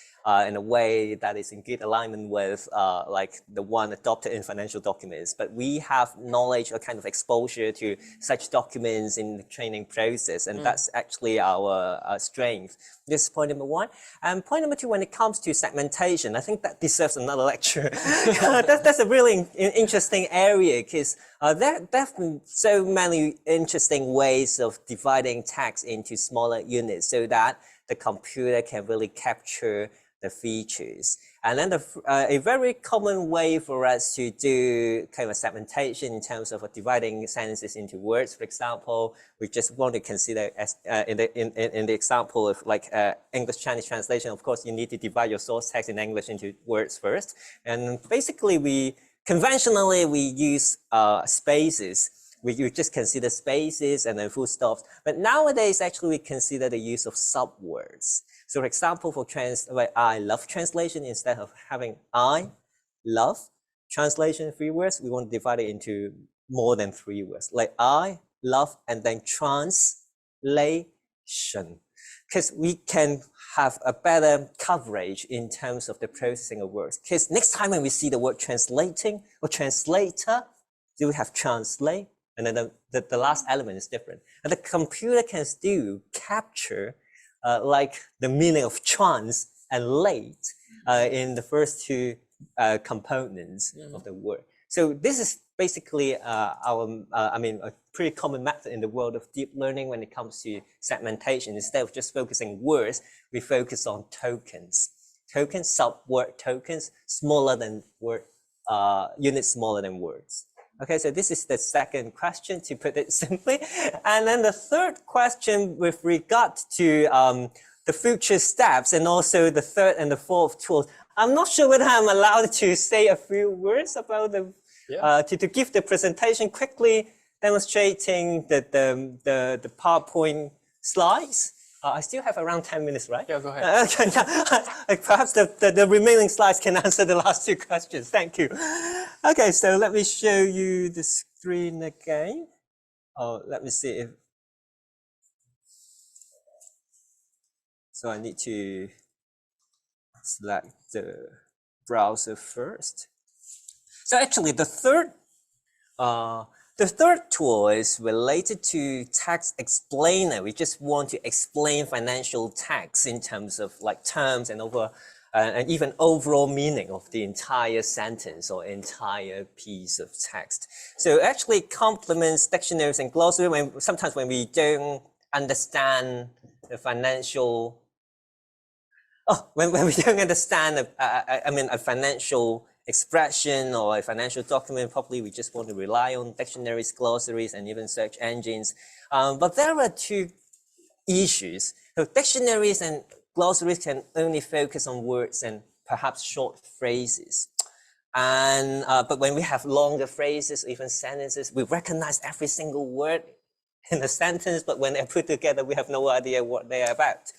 in a way that is in good alignment with like the one adopted in financial documents. But we have knowledge or kind of exposure to such documents in the training process, and that's actually our strength. This is point number one. And point number two, when it comes to segmentation, I think that deserves another lecture. That's a really interesting area, because there have been so many interesting ways of dividing text into smaller units so that the computer can really capture the features. And then a very common way for us to do kind of segmentation in terms of dividing sentences into words, for example, we just want to consider as in the example of like English Chinese translation. Of course, you need to divide your source text in English into words first. And basically, conventionally we use spaces. We just consider spaces and then full stops. But nowadays, actually, we consider the use of subwords. So for example, for I love translation, instead of having I love translation 3 words, we want to divide it into more than 3 words, like I love and then translation, because we can have a better coverage in terms of the processing of words. Because next time when we see the word translating or translator, do we have translate? And then the last element is different. And the computer can still capture like the meaning of trans and late in the first 2 components of the word. So this is basically a pretty common method in the world of deep learning when it comes to segmentation. Instead of just focusing words, we focus on tokens. Tokens, subword tokens, smaller than word, units smaller than words. Okay, so this is the second question, to put it simply. And then the third question with regard to the future steps and also the third and the fourth tools. I'm not sure whether I'm allowed to say a few words about the, to give the presentation quickly, demonstrating the PowerPoint slides. I still have around 10 minutes, right? Yeah, go ahead. Okay, perhaps the remaining slides can answer the last two questions. Thank you. Okay, so let me show you the screen again. Oh, let me see if. So I need to select the browser first. So actually, the third tool is related to text explainer. We just want to explain financial text in terms of like terms and and even overall meaning of the entire sentence or entire piece of text. So actually it complements dictionaries and glossary sometimes when we don't understand the financial when we don't understand a financial expression or a financial document properly, we just want to rely on dictionaries, glossaries, and even search engines. But there are two issues. So dictionaries and glossaries can only focus on words and perhaps short phrases. And but when we have longer phrases, even sentences, we recognize every single word in a sentence, but when they're put together, we have no idea what they're about.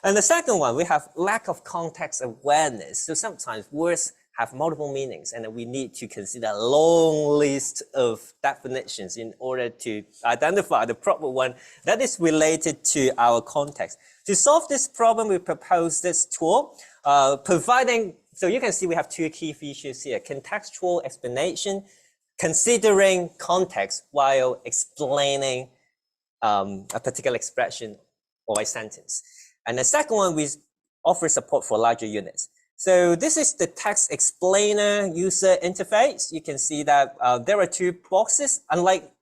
And the second one, we have lack of context awareness. So sometimes words have multiple meanings, and we need to consider a long list of definitions in order to identify the proper one that is related to our context. To solve this problem, we propose this tool, so you can see we have two key features here: contextual explanation, considering context while explaining a particular expression or a sentence. And the second one, we offer support for larger units. So this is the text explainer user interface. You can see that there are two boxes, unlike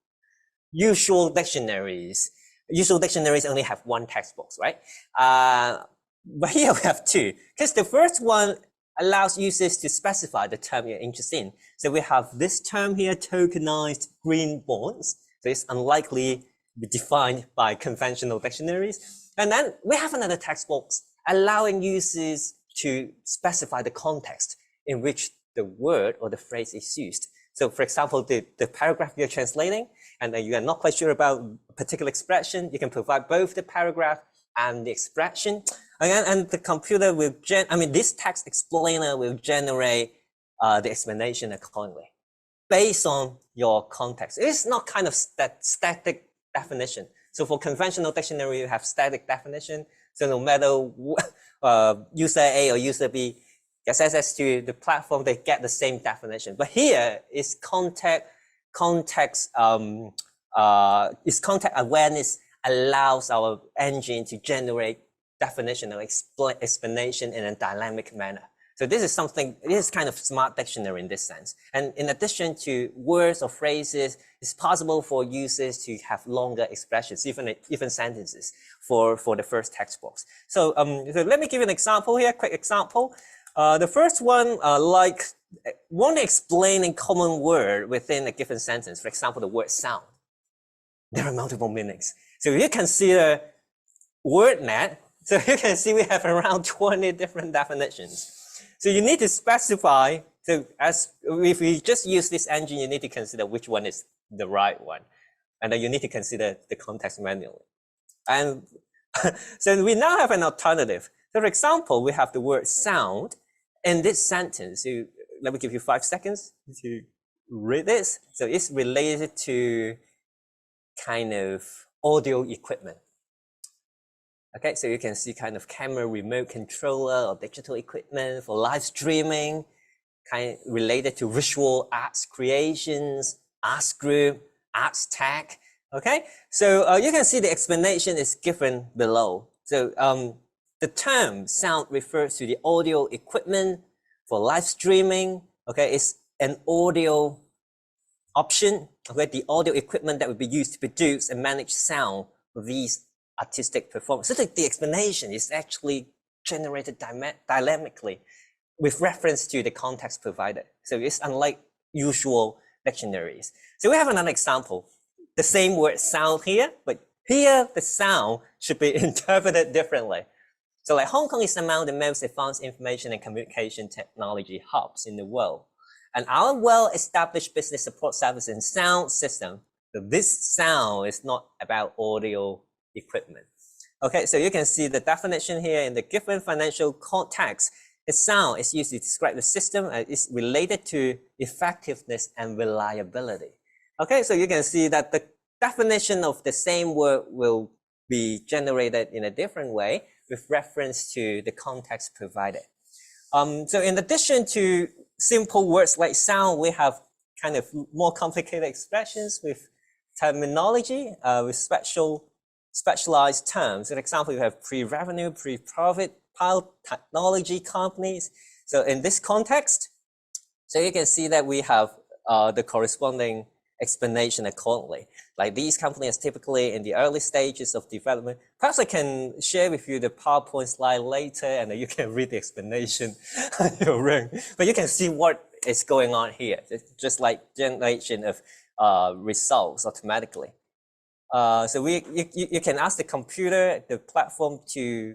usual dictionaries. Usual dictionaries only have one text box, right? But here we have two, because the first one allows users to specify the term you're interested in. So we have this term here, tokenized green bonds. So it's unlikely to be defined by conventional dictionaries. And then we have another text box allowing users to specify the context in which the word or the phrase is used. So for example, the paragraph you're translating, and then you are not quite sure about a particular expression, you can provide both the paragraph and the expression. And the computer will, this text explainer will generate the explanation accordingly based on your context. It's not kind of static definition. So for conventional dictionary, you have static definition. So no matter user A or user B gets access to the platform, they get the same definition. But here is context awareness allows our engine to generate definition or explanation in a dynamic manner. So this is kind of smart dictionary in this sense. And in addition to words or phrases, it's possible for users to have longer expressions, even sentences for the first text box. So let me give you an example here, quick example. The first one, want to explain a common word within a given sentence. For example, the word sound. There are multiple meanings. So if you consider WordNet, so you can see we have around 20 different definitions. So you need to specify, so if we just use this engine, you need to consider which one is the right one. And then you need to consider the context manually. And so we now have an alternative. So for example, we have the word sound in this sentence. So let me give you 5 seconds to read this. So it's related to kind of audio equipment. Okay, so you can see kind of camera remote controller or digital equipment for live streaming, kind of related to visual arts creations, arts group, arts tech. Okay, so you can see the explanation is given below. So the term sound refers to the audio equipment for live streaming. Okay, it's an audio option. Okay, the audio equipment that would be used to produce and manage sound for these artistic performance. So the explanation is actually generated dynamically with reference to the context provided. So it's unlike usual dictionaries. So we have another example. The same word sound here, but here the sound should be interpreted differently. So like Hong Kong is among the most advanced information and communication technology hubs in the world. And our well-established business support service and sound system, so this sound is not about audio equipment. Okay, so you can see the definition here in the given financial context. The sound is used to describe the system and is related to effectiveness and reliability. Okay, so you can see that the definition of the same word will be generated in a different way with reference to the context provided. So in addition to simple words like sound, we have kind of more complicated expressions with terminology, with specialized terms. For example, you have pre-revenue, pre-profit, technology companies. So in this context, so you can see that we have the corresponding explanation accordingly. Like these companies typically in the early stages of development. Perhaps I can share with you the PowerPoint slide later and then you can read the explanation on your own. But you can see what is going on here. It's just like generation of results automatically. So you can ask the computer, the platform to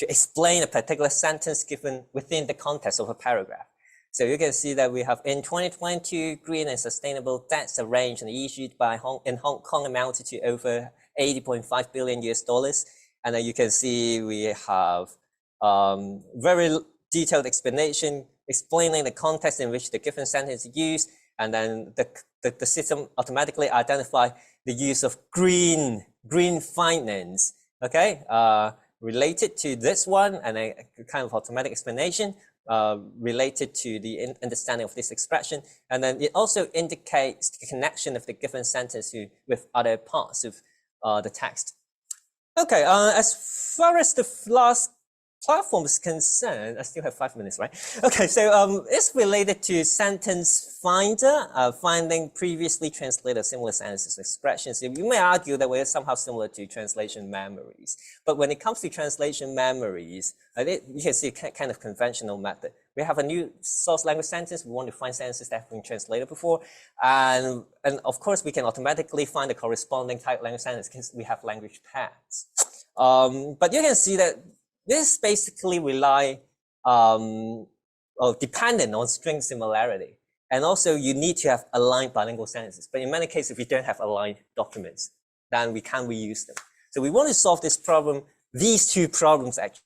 explain a particular sentence given within the context of a paragraph. So you can see that we have in 2022, green and sustainable debts arranged and issued by in Hong Kong amounted to over 80.5 billion US dollars. And then you can see we have very detailed explanation explaining the context in which the given sentence is used. And then the system automatically identify the use of green finance, okay, related to this one, and a kind of automatic explanation related to the understanding of this expression. And then it also indicates the connection of the given sentence with other parts of the text. Okay, as far as the last platform is concerned, I still have 5 minutes, right? Okay, so it's related to sentence finder, finding previously translated similar sentences expressions. You may argue that we're somehow similar to translation memories, but when it comes to translation memories, you can see a kind of conventional method. We have a new source language sentence. We want to find sentences that have been translated before, and of course we can automatically find the corresponding type language sentence because we have language pairs. But you can see that this basically rely or dependent on string similarity. And also you need to have aligned bilingual sentences. But in many cases, if we don't have aligned documents, then we can't reuse them. So we want to solve this problem, these two problems actually.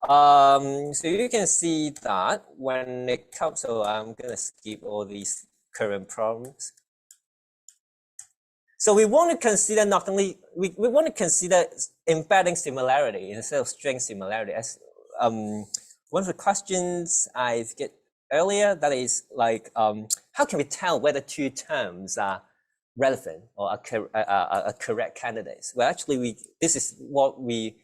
So you can see that when it comes, so I'm gonna skip all these current problems. So we want to consider not only, we want to consider embedding similarity instead of string similarity. As one of the questions I get earlier, that is like, how can we tell whether two terms are relevant or are correct candidates? Well, actually, this is what we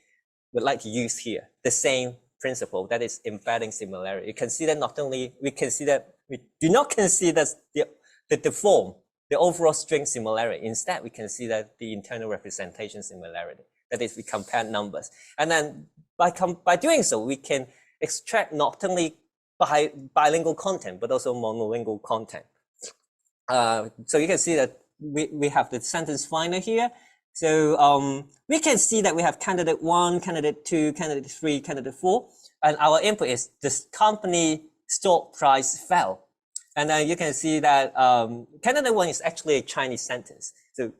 would like to use here, the same principle, that is embedding similarity. You consider not only, we do not consider the form, the overall string similarity. Instead, we consider the internal representation similarity. That is, we compare numbers. And then by doing so, we can extract not only bilingual content, but also monolingual content. So you can see that we have the sentence finder here. So we can see that we have candidate 1, candidate 2, candidate 3, candidate 4. And our input is this company stock price fell. And then you can see that candidate 1 is actually a Chinese sentence. So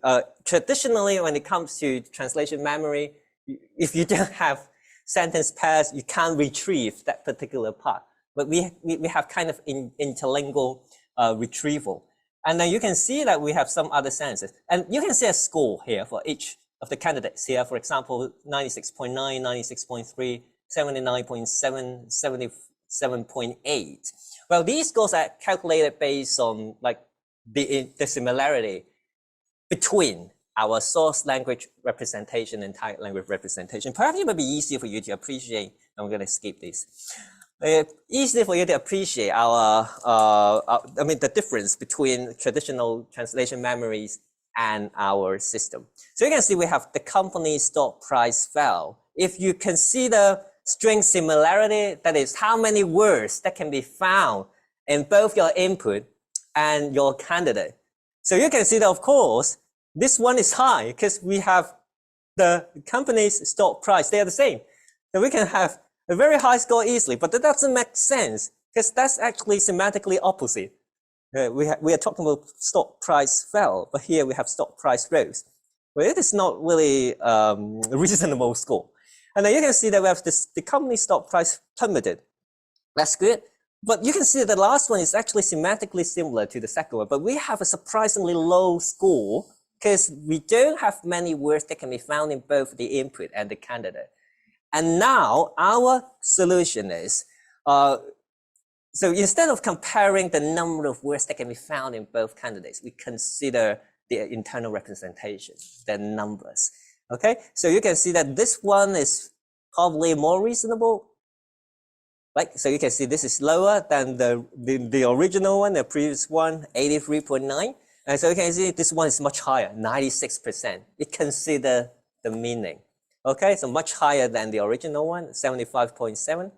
traditionally, when it comes to translation memory, if you don't have sentence pairs, you can't retrieve that particular part. But we have kind of interlingual retrieval. And then you can see that we have some other sentences. And you can see a score here for each of the candidates here. For example, 96.9, 96.3, 79.7, 77.8. Well, these scores are calculated based on like the similarity between our source language representation and type language representation. Perhaps it would be easier for you to appreciate. I'm going to skip this. Easier for you to appreciate the difference between traditional translation memories and our system. So you can see we have the company stock price fell. If you consider string similarity, that is how many words that can be found in both your input and your candidate. So you can see that, of course, this one is high because we have the company's stock price, they are the same. So we can have a very high score easily, but that doesn't make sense because that's actually semantically opposite. We are talking about stock price fell, but here we have stock price rose. Well, it is not really a reasonable score. And then you can see that we have this, the company stock price plummeted. That's good. But you can see that the last one is actually semantically similar to the second one, but we have a surprisingly low score because we don't have many words that can be found in both the input and the candidate. And now our solution is, so instead of comparing the number of words that can be found in both candidates, we consider the internal representation, the numbers. Okay, so you can see that this one is probably more reasonable. Right, so you can see this is lower than the original one, the previous one, 83.9. And so you can see this one is much higher, 96%. We consider the meaning. Okay, so much higher than the original one, 75.7.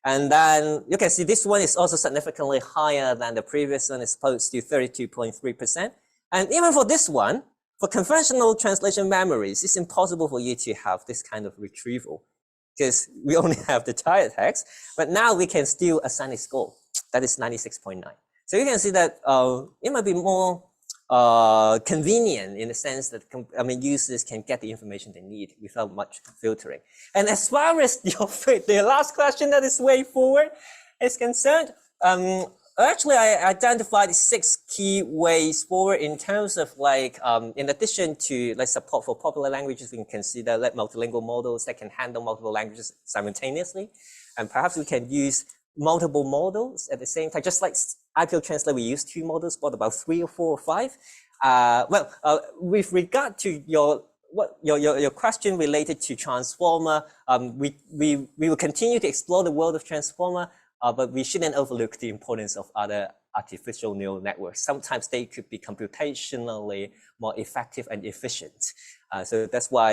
And then you can see this one is also significantly higher than the previous one, it's opposed to 32.3%. And even for this one, for conventional translation memories, it's impossible for you to have this kind of retrieval because we only have the entire text, but now we can still assign a score. That is 96.9. So you can see that it might be more convenient in the sense that, users can get the information they need without much filtering. And as far as the last question that is way forward is concerned, actually I identified 6 key ways forward in terms of in addition to support for popular languages, we can consider multilingual models that can handle multiple languages simultaneously. And perhaps we can use multiple models at the same time, just like IPO Translate, we use 2 models, but about 3 or 4 or 5. With regard to your question related to Transformer, we will continue to explore the world of Transformer, but we shouldn't overlook the importance of other artificial neural networks. Sometimes they could be computationally more effective and efficient. So that's why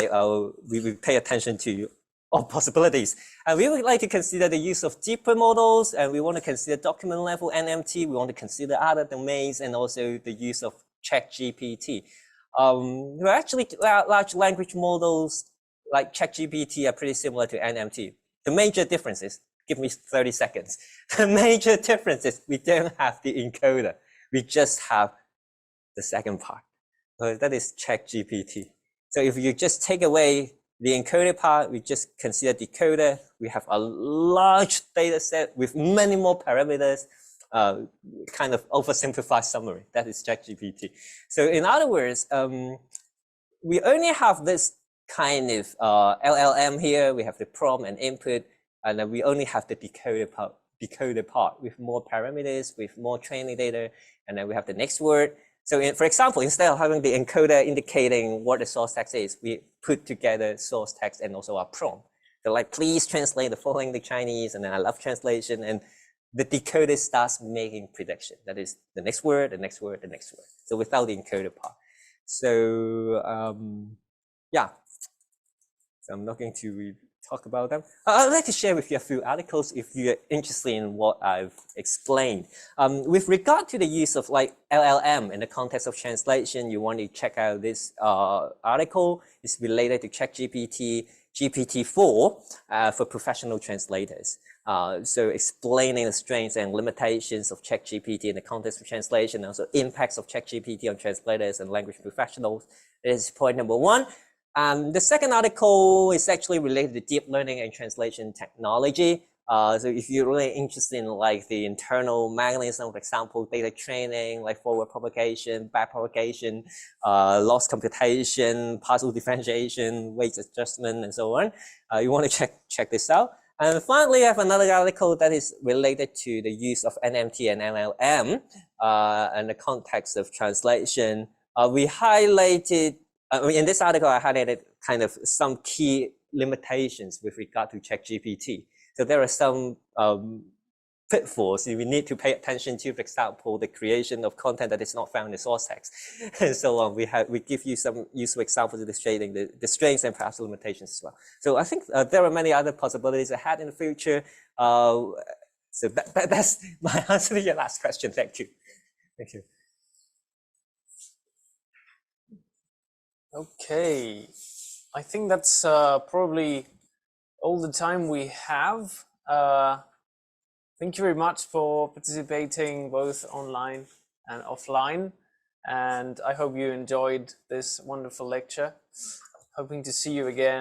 we will pay attention to all possibilities. And we would like to consider the use of deeper models, and we want to consider document level NMT. We want to consider other domains and also the use of ChatGPT. Actually, large language models like ChatGPT are pretty similar to NMT. The major differences, give me 30 seconds. The major difference is we don't have the encoder. We just have the second part. So that is ChatGPT. So if you just take away the encoder part, we just consider decoder. We have a large data set with many more parameters, kind of oversimplified summary. That is ChatGPT. So in other words, we only have this kind of LLM here. We have the prompt and input, and then we only have the decoder part with more parameters, with more training data, and then we have the next word. So for example, instead of having the encoder indicating what the source text is, we put together source text and also our prompt. So please translate the following to Chinese, and then I love translation, and the decoder starts making prediction. That is the next word, the next word, the next word. So without the encoder part. So yeah, so I'm not going to talk about them. I'd like to share with you a few articles if you're interested in what I've explained. With regard to the use of LLM in the context of translation, you want to check out this article. It's related to ChatGPT, GPT-4 for professional translators. So explaining the strengths and limitations of ChatGPT in the context of translation, and also impacts of ChatGPT on translators and language professionals. This is point number 1. The second article is actually related to deep learning and translation technology. So if you're really interested in the internal mechanism, for example, data training, forward propagation, back propagation, loss computation, partial differentiation, weight adjustment, and so on, you want to check this out. And finally, I have another article that is related to the use of NMT and LLM in the context of translation. We highlighted in this article, I highlighted kind of some key limitations with regard to ChatGPT. So there are some pitfalls we need to pay attention to, for example, the creation of content that is not found in the source text, and so on. We give you some useful examples illustrating the strengths and perhaps limitations as well. So I think there are many other possibilities ahead in the future. So that's my answer to your last question. Thank you. Thank you. Okay, I think that's probably all the time we have. Thank you very much for participating both online and offline, and I hope you enjoyed this wonderful lecture. Hoping to see you again.